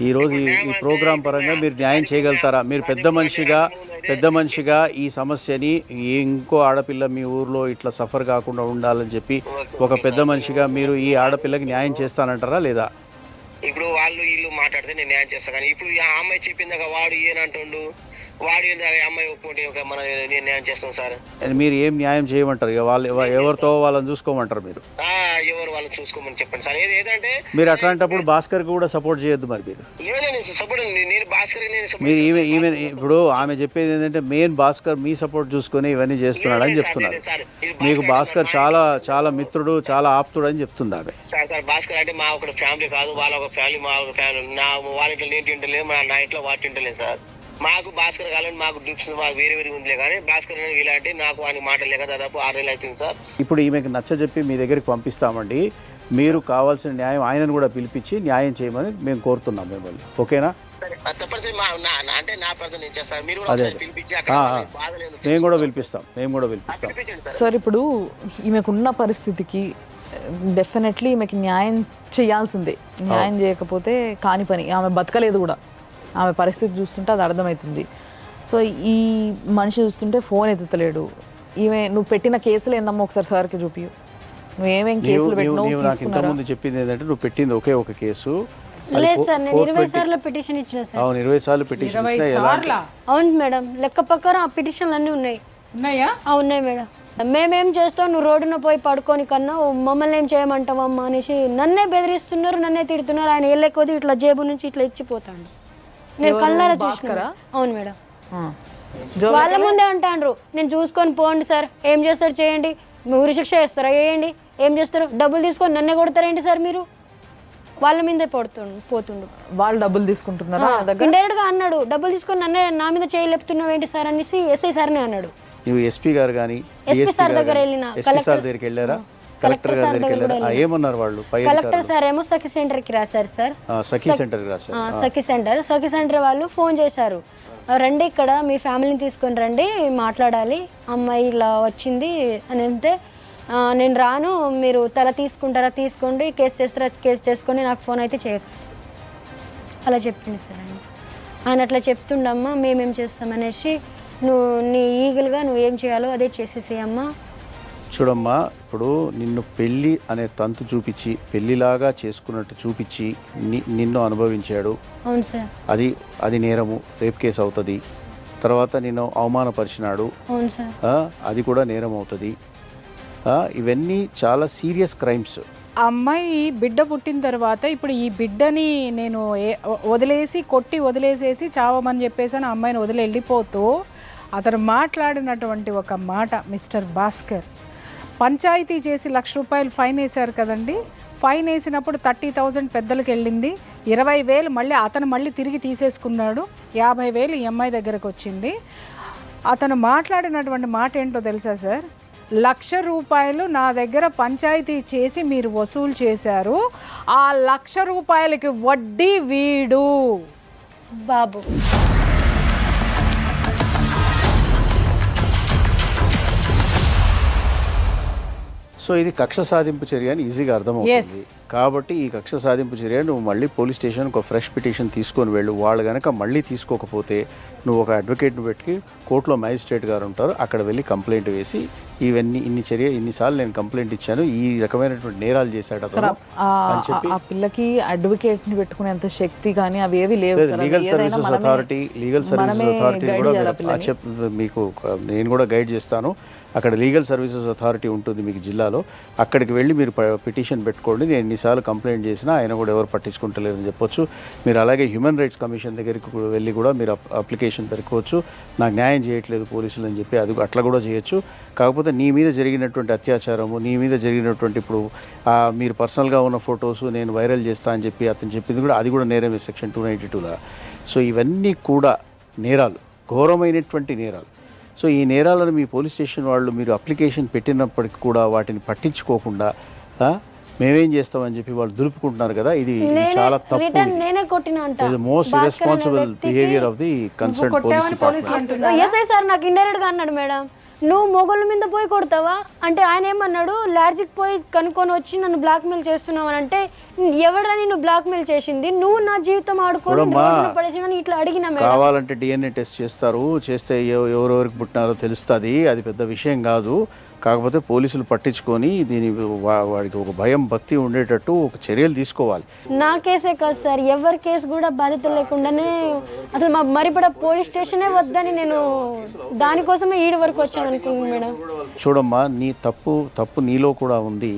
S5: ఈరోజు ఈ ప్రోగ్రాం పరంగా మీరు న్యాయం చేయగలుగుతారా? మీరు పెద్ద మనిషిగా ఈ సమస్యని ఇంకో ఆడపిల్ల మీ ఊర్లో ఇట్లా సఫర్ కాకుండా ఉండాలని చెప్పి ఒక పెద్ద మనిషిగా మీరు ఈ ఆడపిల్లకి న్యాయం చేస్తానంటారా లేదా?
S4: ఇప్పుడు వీళ్ళు మాట్లాడితే నేను న్యాయం చేస్తా, కానీ ఇప్పుడు ఆ అమ్మాయి చెప్పిందాక వాడు ఏనంటుండు వాడి అమ్మాయి ఒప్పుకుంటే ఇంకా మనం నేను న్యాయం చేస్తాం సార్.
S5: మీరు ఏం న్యాయం చేయమంటారు? ఇక వాళ్ళు ఎవరితో వాళ్ళని చూసుకోమంటారు మీరు?
S4: ఎవరు వాళ్ళని చూసుకోమని చెప్పండి సార్. ఏదంటే
S5: మీరు అట్లాంటప్పుడు భాస్కర్ కూడా సపోర్ట్ చేయొద్దు మరి మీరు.
S4: నేను సపోర్ట్, నేను భాస్కర్
S5: మీరు ఈమె ఇప్పుడు ఆమె చెప్పేది ఏంటంటే మెయిన్ భాస్కర్ మీ సపోర్ట్ చూసుకొని ఇవన్నీ చేస్తున్నాడు అని చెప్తున్నారు. మీకు భాస్కర్ చాలా చాలా మిత్రుడు, చాలా ఆప్తుడు అని చెప్తుంది ఆమె.
S4: సార్ భాస్కర్ అంటే మా ఒక ఫ్యామిలీ కాదు, వాళ్ళ ఒక ఫ్యామిలీ, మా ఒక ఫ్యామిలీ. వాళ్ళ ఇంట్లో నేను తింటలేదు, నా ఇంట్లో వాటి తింటలేదు సార్. మాకు భాస్కర్ కావాలని మాకు డిప్స్ మాకు వేరే వేరే ఉందిలే, కానీ భాస్కర్ ఇలాంటి నాకు అని మాటలు లేక దాదాపు 6 నెలలు అవుతుంది సార్.
S5: ఇప్పుడు ఈమెకు నచ్చజెప్పి మీ దగ్గరికి పంపిస్తామండి. మీరు కావాల్సిన న్యాయం ఆయనను కూడా పిలిపించి న్యాయం చేయమని మేము కోరుతున్నాం మిమ్మల్ని. ఓకేనా?
S4: తప్పనిసరి అంటే నా ప్రజలు నేను చేస్తాను. మీరు కూడా ఒకసారి పిలిపించి అక్కడ బాధలేదు
S5: మేము కూడా పిలిపిస్తాం.
S1: సార్ ఇప్పుడు ఈమెకున్న పరిస్థితికి డెఫినెట్లీ ఈమెకి న్యాయం చేయాల్సిందే. న్యాయం చేయకపోతే కాని పని. ఆమె బతకలేదు కూడా, ఆమె పరిస్థితి చూస్తుంటే అది అర్థమవుతుంది. సో ఈ మనిషి చూస్తుంటే ఫోన్ ఎత్తుతలేడు. ఈమె నువ్వు పెట్టిన కేసులు ఏందమ్మా ఒకసారి సార్కి చూపి. నువ్వు ఏమేం కేసులు పెట్టినావు?
S5: నాకు ఇంతకుముందు చెప్పింది ఏంటంటే నువ్వు పెట్టింది ఒకే ఒక కేసు.
S2: లేదు సార్, నేను 20 సార్లు పిటిషన్ ఇచ్చిన సార్.
S5: అవును, 20 సార్లు పిటిషన్ ఇచ్చినా.
S2: అవును మేడం, లెక్క ప్రకారం ఆ పిటిషన్లు అన్నీ ఉన్నాయి.
S3: ఉన్నాయా?
S2: ఉన్నాయి మేడం. మేమేం చేస్తాం, నువ్వు రోడ్డున పోయి పడుకొని కన్నా మమ్మల్ని ఏం చేయమంటావమ్మా అనేసి నన్నే బెదిరిస్తున్నారు, నన్నే తిడుతున్నారు. ఆయన వెళ్ళకొద్ది ఇట్లా జేబు నుంచి ఇట్లా ఇచ్చిపోతాడు. నేను కళ్ళారా చూసుకురా. అవును మేడం, వాళ్ళ ముందే అంటాండ్రు నేను చూసుకొని పోండి సార్, ఏం చేస్తారు చేయండి, ఊరి శిక్ష చేస్తారా వేయండి, ఏం చేస్తారు, డబ్బులు తీసుకొని నన్నే కొడతారేంటి సార్ మీరు. వాళ్ళ మీదే పోతుండు.
S1: వాళ్ళు డబ్బులు తీసుకుంటున్నారా?
S2: ఇండైరెక్ట్ గా అన్నాడు, డబ్బులు తీసుకొని నన్నే నా మీద చేయలేపుతున్నావు ఏంటి సార్ అనేసి ఎస్ఐ సార్నే అన్నాడు.
S5: నువ్వు ఎస్పీ గారు కానీ
S2: ఎస్పీ సార్ దగ్గర వెళ్ళిన,
S5: కలెక్టర్ దగ్గరికి వెళ్ళారా? కలెక్టర్ గారి దగ్గరికి వెళ్ళారా? ఏమన్నారు వాళ్ళు?
S2: కలెక్టర్ సార్ ఏమో సఖి సెంటర్ కి రాశారు సార్.
S5: సఖి సెంటర్ రాశారు.
S2: సఖి సెంటర్ వాళ్ళు ఫోన్ చేశారు, రండి ఇక్కడ మీ ఫ్యామిలీని తీసుకొని రండి మాట్లాడాలి, అమ్మాయి ఇలా వచ్చింది అని అంటే నేను రాను, మీరు తల తీసుకుంటారా తీసుకోండి, కేసు చేస్తారా కేసు చేసుకొని నాకు ఫోన్ అయితే చేయకండి అలా చెప్పింది సార్. ఆయన అట్లా చెప్తుండమ్మా మేమేం చేస్తామనేసి, నువ్వు నీ ఈగలుగా నువ్వు ఏం చేయాలో అదే చేసేసి అమ్మా.
S5: చూడమ్మా, ఇప్పుడు నిన్ను పెళ్ళి అనే తంతు చూపించి పెళ్లిలాగా చేసుకున్నట్టు చూపించి నిన్ను అనుభవించాడు.
S2: అవును సార్.
S5: అది నేరము, రేప్ కేసు అవుతుంది. తర్వాత నిన్ను అవమానపరిచినాడు.
S2: అవును సార్.
S5: అది కూడా నేరం అవుతుంది. ఇవన్నీ చాలా సీరియస్ క్రైమ్స్.
S3: ఆ అమ్మాయి బిడ్డ పుట్టిన తర్వాత ఇప్పుడు ఈ బిడ్డని నేను కొట్టి వదిలేసేసి చావమని చెప్పేసి ఆ అమ్మాయిని వదిలి వెళ్ళిపోతూ అతను మాట్లాడినటువంటి ఒక మాట, మిస్టర్ భాస్కర్ పంచాయతీ చేసి ₹1,00,000 ఫైన్ వేశారు కదండి. ఫైన్ వేసినప్పుడు 30,000 పెద్దలకు వెళ్ళింది, 20,000 మళ్ళీ తిరిగి తీసేసుకున్నాడు, 50,000 ఈ అమ్మాయి దగ్గరకు వచ్చింది. అతను మాట్లాడినటువంటి మాట ఏంటో తెలుసా సార్? ₹1,00,000 నా దగ్గర పంచాయతీ చేసి మీరు వసూలు చేశారు, ఆ ₹1,00,000కి వడ్డీ వీడు
S2: బాబు.
S5: సో ఇది కక్ష సాధింపు చర్య అని ఈజీగా అర్థమవుతుంది. కాబట్టి ఈ కక్ష సాధింపు చర్య నువ్వు మళ్ళీ పోలీస్ స్టేషన్కి ఒక ఫ్రెష్ పిటిషన్ తీసుకొని వెళ్ళు. వాళ్ళు కనుక మళ్ళీ తీసుకోకపోతే నువ్వు ఒక అడ్వకేట్ని పెట్టి కోర్టులో మ్యాజిస్ట్రేట్ గారు ఉంటారు, అక్కడ వెళ్ళి కంప్లైంట్ వేసి ఇన్నిసార్లు నేను కంప్లైంట్ ఇచ్చాను, ఈ రకమైనటువంటి నేరాలు చేశాడు అతను అని చెప్పి.
S1: ఆ పిల్లకి అడ్వకేట్ని పెట్టుకునేంత శక్తి కానీ అవి ఏవి లేవు.
S5: లీగల్ సర్వీసెస్ అథారిటీ కూడా మీకు నేను కూడా గైడ్ చేస్తాను. అక్కడ లీగల్ సర్వీసెస్ అథారిటీ ఉంటుంది మీకు జిల్లాలో, అక్కడికి వెళ్ళి మీరు పిటిషన్ పెట్టుకోండి. నేను ఎన్నిసార్లు కంప్లైంట్ చేసినా ఆయన కూడా ఎవరు పట్టించుకుంటలేరని చెప్పొచ్చు. మీరు అలాగే హ్యూమన్ రైట్స్ కమిషన్ దగ్గరికి వెళ్ళి కూడా మీరు అప్లికేషన్ పెట్టుకోవచ్చు, నాకు న్యాయం చేయట్లేదు పోలీసులు అని చెప్పి, అది అట్లా కూడా చేయొచ్చు. కాకపోతే నీ మీద జరిగినటువంటి అత్యాచారము, నీ మీద జరిగినటువంటి ఇప్పుడు మీరు పర్సనల్గా ఉన్న ఫొటోస్ నేను వైరల్ చేస్తా అని చెప్పి అతను చెప్పింది కూడా, అది కూడా నేరమే సెక్షన్ 292లా. సో ఇవన్నీ కూడా నేరాలు, ఘోరమైనటువంటి నేరాలు. సో ఈ నేరాలను మీ పోలీస్ స్టేషన్ వాళ్ళు మీరు అప్లికేషన్ పెట్టినప్పటికీ కూడా వాటిని పట్టించుకోకుండా మేమేం చేస్తామని చెప్పి వాళ్ళు దులుపుకుంటున్నారు కదా, ఇది చాలా తప్పు. Most responsible behaviour of the concern police department.
S2: SI sir నాకు ఇండైరెక్ట్ గా అన్నాడు, మేడం నువ్వు మొగోళ్ళ మీద పోయి కొడతావా అంటే ఆయన ఏమన్నాడు, లాడ్జికి పోయి కనుక్కొని వచ్చి నన్ను బ్లాక్మెయిల్ చేస్తున్నావు అని అంటే, ఎవడని నువ్వు బ్లాక్మెయిల్ చేసింది, నువ్వు నా జీవితం ఆడుకొని పడేసి ఇట్లా అడిగిన మేడం.
S5: కావాలంటే DNA టెస్ట్ చేస్తారు, చేస్తే ఎవరెవరికి పుట్టినారో తెలుస్తుంది, అది పెద్ద విషయం కాదు. కాకపోతే పోలీసులు పట్టించుకొని దీని వాడికి ఒక భయం భక్తి ఉండేటట్టు ఒక చర్యలు తీసుకోవాలి.
S2: నా కేసే కాదు సార్, ఎవరి కేసు కూడా బాధ్యత లేకుండానే అసలు మా మరిపడ పోలీస్ స్టేషనే వద్దని నేను దానికోసమే ఈడి వరకు వచ్చాను అనుకున్నాను మేడం.
S5: చూడమ్మా, నీ తప్పు నీలో కూడా ఉంది.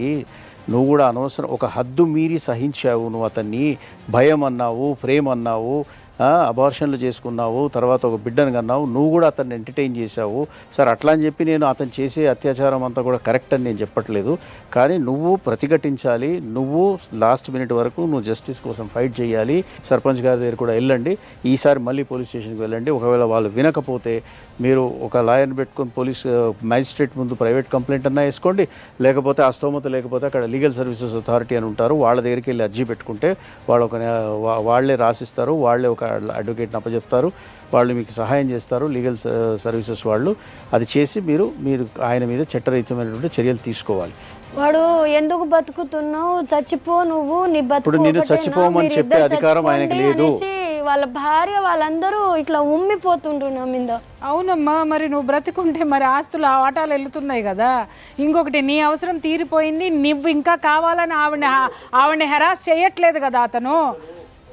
S5: నువ్వు కూడా అనవసరం ఒక హద్దు మీరి సహించావు. నువ్వు అతన్ని భయం అన్నావు, ప్రేమ అన్నావు, అబార్షన్లు చేసుకున్నావు, తర్వాత ఒక బిడ్డను కన్నావు, నువ్వు కూడా అతన్ని ఎంటర్టైన్ చేశావు. సరే అట్లా అని చెప్పి నేను అతను చేసే అత్యాచారం అంతా కూడా కరెక్ట్ అని నేను చెప్పట్లేదు, కానీ నువ్వు ప్రతిఘటించాలి. నువ్వు లాస్ట్ మినిట్ వరకు నువ్వు జస్టిస్ కోసం ఫైట్ చేయాలి. సర్పంచ్ గారి దగ్గర కూడా వెళ్ళండి, ఈసారి మళ్ళీ పోలీస్ స్టేషన్కి వెళ్ళండి. ఒకవేళ వాళ్ళు వినకపోతే మీరు ఒక లాయర్ని పెట్టుకొని మ్యాజిస్ట్రేట్ ముందు ప్రైవేట్ కంప్లైంట్ అన్నా వేసుకోండి, లేకపోతే ఆ స్తోమత లేకపోతే అక్కడ లీగల్ సర్వీసెస్ అథారిటీ అని ఉంటారు, వాళ్ళ దగ్గరికి వెళ్ళి అర్జీ పెట్టుకుంటే వాళ్ళే రాసిస్తారు, వాళ్ళే ఒక అడ్వకేట్ని అప్పచెప్తారు, వాళ్ళు మీకు సహాయం చేస్తారు లీగల్ సర్వీసెస్ వాళ్ళు. అది చేసి మీరు ఆయన మీద చట్టరీత్యమైనటువంటి చర్యలు తీసుకోవాలి.
S2: వాడు ఎందుకు బతుకుతున్నావు, చచ్చిపో నువ్వు, నీ
S5: ఇప్పుడు నేను చచ్చిపోమని చెప్పే అధికారం ఆయనకి లేదు.
S2: వాళ్ళ భార్య వాళ్ళందరూ ఇట్లా ఉమ్మిపోతుండ్రు నా మీద.
S3: అవునమ్మా, మరి నువ్వు బ్రతికుంటే మరి ఆస్తులు ఆ వాటాలు వెళ్తున్నాయి కదా. ఇంకొకటి, నీ అవసరం తీరిపోయింది, నువ్వు ఇంకా కావాలని ఆవిడని హెరాస్ చేయట్లేదు కదా అతను.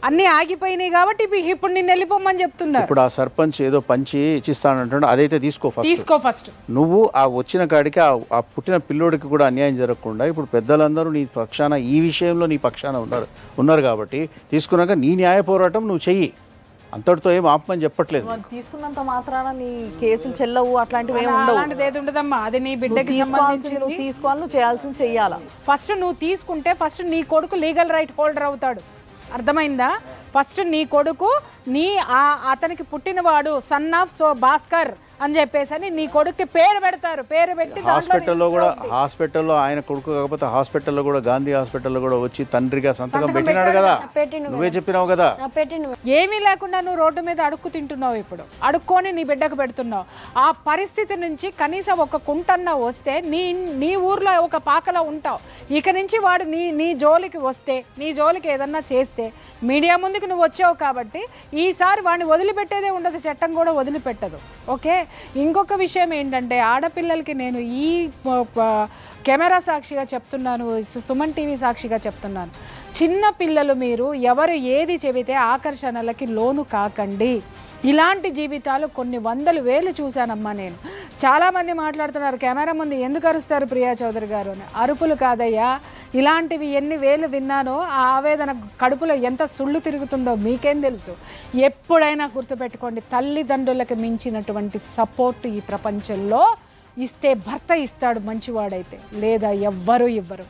S3: అన్నీ ఆగిపోయినాయి కాబట్టి ఇప్పుడు నిన్ను వెళ్ళిపోమని చెప్తున్నా.
S5: ఇప్పుడు ఆ సర్పంచ్ ఏదో పంచి ఇచ్చిస్తానంటాడు, అదైతే తీసుకో ఫస్ట్. నువ్వు ఆ వచ్చిన కాడికి ఆ పుట్టిన పిల్లోడికి కూడా అన్యాయం జరగకుండా ఇప్పుడు పెద్దలందరూ నీ పక్షాన, ఈ విషయంలో నీ పక్షాన ఉన్నారు కాబట్టి తీసుకున్నాక నీ న్యాయ పోరాటం నువ్వు చెయ్యి. అంతటితో ఏం ఆపమని చెప్పట్లేదు.
S1: తీసుకున్నంత మాత్రాన నీ కేసులు చెల్లవు, అట్లాంటివి ఏమి ఉండవు.
S3: అలాంటిది ఏది ఉండదమ్మా, అది నీ బిడ్డకి
S1: తీసుకోవాల్సింది నువ్వు తీసుకోవాలి, నువ్వు చేయాల్సింది చెయ్యాలా.
S3: ఫస్ట్ నువ్వు తీసుకుంటే ఫస్ట్ నీ కొడుకు లీగల్ రైట్ హోల్డర్ అవుతాడు, అర్థమైందా? ఫస్ట్ నీ కొడుకు అతనికి పుట్టినవాడు సన్ ఆఫ్ భాస్కర్ అని చెప్పేసి నీ కొడుక్కి పేరు పెడతారు. పేరు పెట్టి
S5: హాస్పిటల్లో ఆయన కొడుకు కాకపోతే హాస్పిటల్లో కూడా గాంధీ హాస్పిటల్లో కూడా వచ్చి తండ్రిగా సంతకం పెట్టినాడు కదా, నువ్వే చెప్పినావు కదా.
S3: ఏమీ లేకుండా నువ్వు రోడ్డు మీద అడుక్కు తింటున్నావు, ఇప్పుడు అడుక్కొని నీ బిడ్డకు పెడుతున్నావు. ఆ పరిస్థితి నుంచి కనీసం ఒక కుంటన్నా వస్తే నీ ఊర్లో ఒక పాకలో ఉంటావు. ఇక నుంచి వాడు నీ జోలికి వస్తే, నీ జోలికి ఏదన్నా చేస్తే మీడియా ముందుకు నువ్వు వచ్చావు కాబట్టి ఈసారి వాడిని వదిలిపెట్టేదే ఉండదు, చట్టం కూడా వదిలిపెట్టదు. ఓకే, ఇంకొక విషయం ఏంటంటే ఆడపిల్లలకి నేను ఈ కెమెరా సాక్షిగా చెప్తున్నాను, సుమన్ టీవీ సాక్షిగా చెప్తున్నాను, చిన్న పిల్లలు మీరు ఎవరు ఏది చెబితే ఆకర్షణలకి లోను కాకండి. ఇలాంటి జీవితాలు కొన్ని వందలు వేలు చూశానమ్మా నేను. చాలామంది మాట్లాడుతున్నారు కెమెరా ముందు ఎందుకు అరుస్తారు ప్రియా చౌదరి గారు అని. అరుపులు కాదయ్యా, ఇలాంటివి ఎన్ని వేలు విన్నానో ఆ ఆవేదన కడుపులో ఎంత సుళ్ళు తిరుగుతుందో మీకేం తెలుసు. ఎప్పుడైనా గుర్తుపెట్టుకోండి, తల్లిదండ్రులకు మించినటువంటి సపోర్ట్ ఈ ప్రపంచంలో ఇస్తే భర్త ఇస్తాడు మంచివాడైతే, లేదా ఎవ్వరూ ఇవ్వరు.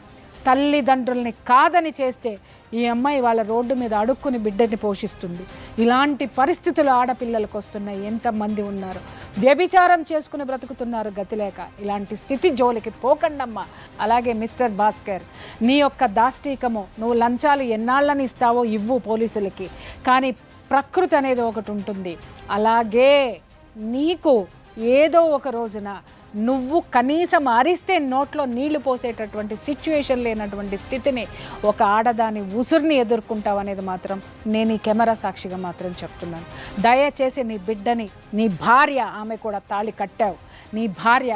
S3: తల్లిదండ్రుల్ని కాదని చేస్తే ఈ అమ్మాయి వాళ్ళ రోడ్డు మీద అడుక్కుని బిడ్డని పోషిస్తుంది. ఇలాంటి పరిస్థితులు ఆడపిల్లలకు వస్తున్నాయి. ఎంతమంది ఉన్నారు వ్యభిచారం చేసుకుని బ్రతుకుతున్నారు గతి లేక. ఇలాంటి స్థితి జోలికి పోకండమ్మా. అలాగే మిస్టర్ భాస్కర్, నీ యొక్క దాష్టీకము, నువ్వు లంచాలు ఎన్నాళ్ళని ఇస్తావో ఇవ్వు పోలీసులకి, కానీ ప్రకృతి అనేది ఒకటి ఉంటుంది. అలాగే నీకు ఏదో ఒక రోజున నువ్వు కనీసం అరిస్తే నోట్లో నీళ్లు పోసేటటువంటి సిచ్యువేషన్ లేనటువంటి స్థితిని ఒక ఆడదాని ఉసురుని ఎదుర్కొంటావు అనేది మాత్రం నేను ఈ కెమెరా సాక్షిగా మాత్రం చెప్తున్నాను. దయచేసి నీ బిడ్డని, నీ భార్య, ఆమె కూడా తాళి కట్టావు, నీ భార్య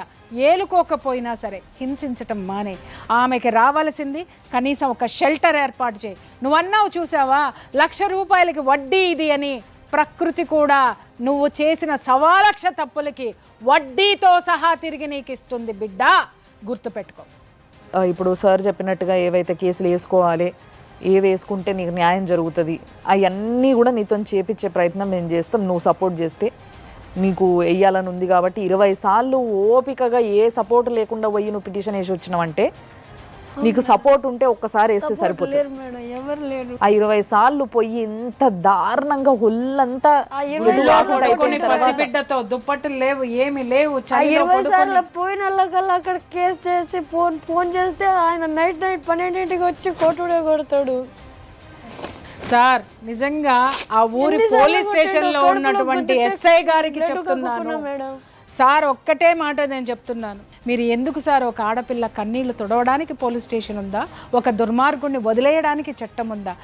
S3: ఏలుకోకపోయినా సరే హింసించటం మానే. ఆమెకి రావాల్సింది కనీసం ఒక షెల్టర్ ఏర్పాటు చేయి. నువ్వన్నావు చూసావా, 1,00,000 రూపాయలకి వడ్డీ ఇది అని. ప్రకృతి కూడా నువ్వు చేసిన 1,00,000 తప్పులకి వడ్డీతో సహా తిరిగి నీకు ఇస్తుంది బిడ్డ, గుర్తుపెట్టుకో.
S1: ఇప్పుడు సార్ చెప్పినట్టుగా ఏవైతే కేసులు వేసుకోవాలి, ఏవి వేసుకుంటే నీకు న్యాయం జరుగుతుంది, అవన్నీ కూడా నీతో చేపించే ప్రయత్నం మేము చేస్తాం. నువ్వు సపోర్ట్ చేస్తే నీకు వెయ్యాలని ఉంది కాబట్టి 20 సార్లు ఓపికగా ఏ సపోర్ట్ లేకుండా పోయి నువ్వు పిటిషన్ వేసి వచ్చినావంటే నీకు సపోర్ట్ ఉంటే ఒక్కసారి వేస్తే సరిపోతుంది. ఆ 20 సార్లు పోయి ఎంత దారుణంగా ఒళ్ళంతా
S3: బిడ్డతో దుప్పట్లు లేవు, ఏమి లేవు.
S2: 20 సార్లు పోయిన వాళ్ళకల్లా అక్కడ కేసు చేసి ఫోన్ చేస్తే ఆయన నైట్ 12ంటికి వచ్చి కొట్టుడే కొడతాడు.
S3: సార్ నిజంగా ఆ ఊరి పోలీస్ స్టేషన్ లో ఉన్నటువంటి ఎస్ఐ గారికి చెప్తున్నాను, సార్ ఒక్కటే మాట నేను చెప్తున్నాను, మీరు ఎందుకు సార్ ఒక ఆడపిల్ల కన్నీళ్లు తుడవడానికి పోలీస్ స్టేషన్ ఉందా? ఒక దుర్మార్గుడిని వదిలేయడానికి చట్టం ఉందా?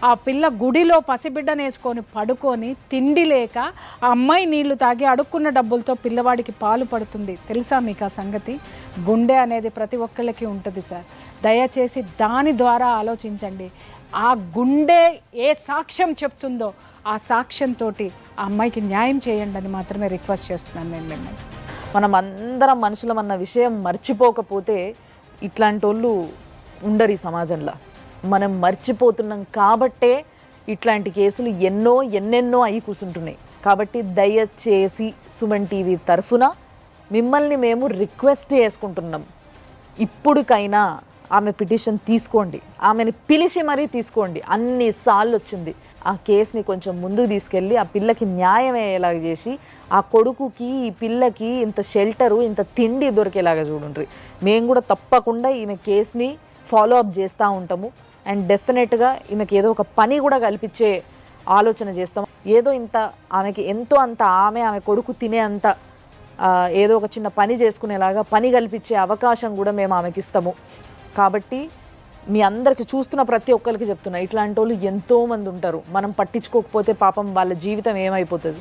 S3: ఆ పిల్ల గుడిలో పసిబిడ్డను వేసుకొని పడుకొని తిండి లేక ఆ అమ్మాయి నీళ్లు తాగి అడుక్కున్న డబ్బులతో పిల్లవాడికి పాలు పడుతుంది. తెలుసా మీకు ఆ సంగతి? గుండె అనేది ప్రతి ఒక్కళ్ళకి ఉంటుంది సార్. దయచేసి దాని ద్వారా ఆలోచించండి. ఆ గుండె ఏ సాక్ష్యం చెప్తుందో ఆ సాక్ష్యంతో ఆ అమ్మాయికి న్యాయం చేయండి అని మాత్రమే రిక్వెస్ట్ చేస్తున్నాను నేను మిమ్మల్ని.
S1: మనం అందరం మనుషులం అన్న విషయం మర్చిపోకపోతే ఇట్లాంటి వాళ్ళు ఉండరు ఈ సమాజంలో. మనం మర్చిపోతున్నాం కాబట్టే ఇట్లాంటి కేసులు ఎన్నెన్నో అయి కూర్చుంటున్నాయి. కాబట్టి దయచేసి సుమన్ టీవీ తరఫున మిమ్మల్ని మేము రిక్వెస్ట్ చేసుకుంటున్నాం, ఇప్పుడుకైనా ఆమె పిటిషన్ తీసుకోండి, ఆమెను పిలిచి మరీ తీసుకోండి. అన్నిసార్లు వచ్చింది. ఆ కేసుని కొంచెం ముందుకు తీసుకెళ్ళి ఆ పిల్లకి న్యాయం అయ్యేలాగా చేసి ఆ కొడుకుకి ఈ పిల్లకి ఇంత షెల్టరు ఇంత తిండి దొరికేలాగా చూడండి. మేము కూడా తప్పకుండా ఈమె కేసుని ఫాలో అప్ చేస్తూ ఉంటాము. అండ్ డెఫినెట్గా ఈమెకి ఏదో ఒక పని కూడా కల్పించే ఆలోచన చేస్తాం. ఏదో ఇంత ఆమెకి ఎంతో అంత ఆమె కొడుకు తినే అంత ఏదో ఒక చిన్న పని చేసుకునేలాగా పని కల్పించే అవకాశం కూడా మేము ఆమెకి ఇస్తాము. కాబట్టి మీ అందరికి చూస్తున్న ప్రతి ఒక్కరికి చెప్తున్నా, ఇట్లాంటి వాళ్ళు ఎంతోమంది ఉంటారు. మనం పట్టించుకోకపోతే పాపం వాళ్ళ జీవితం ఏమైపోతుంది?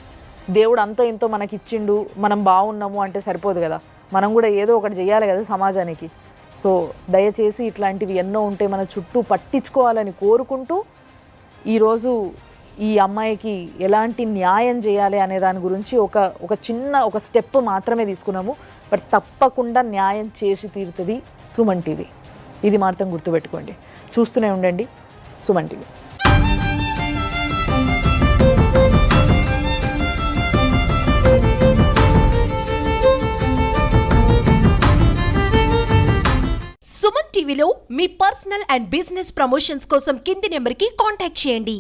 S1: దేవుడు అంతో ఎంతో మనకి ఇచ్చిండు, మనం బాగున్నాము అంటే సరిపోదు కదా, మనం కూడా ఏదో ఒకటి చేయాలి కదా సమాజానికి. సో దయచేసి ఇట్లాంటివి ఎన్నో ఉంటే మన చుట్టూ పట్టించుకోవాలని కోరుకుంటూ ఈరోజు ఈ అమ్మాయికి ఎలాంటి న్యాయం చేయాలి అనే దాని గురించి ఒక చిన్న స్టెప్ మాత్రమే తీసుకున్నాము. బట్ తప్పకుండా న్యాయం చేసి తీరుతుంది సుమన్ టీవీ. ఇది మాత్రం గుర్తుపెట్టుకోండి. చూస్తూనే ఉండండి సుమన్ టీవీ.
S7: సుమన్ టీవీలో మీ పర్సనల్ అండ్ బిజినెస్ ప్రమోషన్స్ కోసం కింది నెంబర్కి కాంటాక్ట్ చేయండి.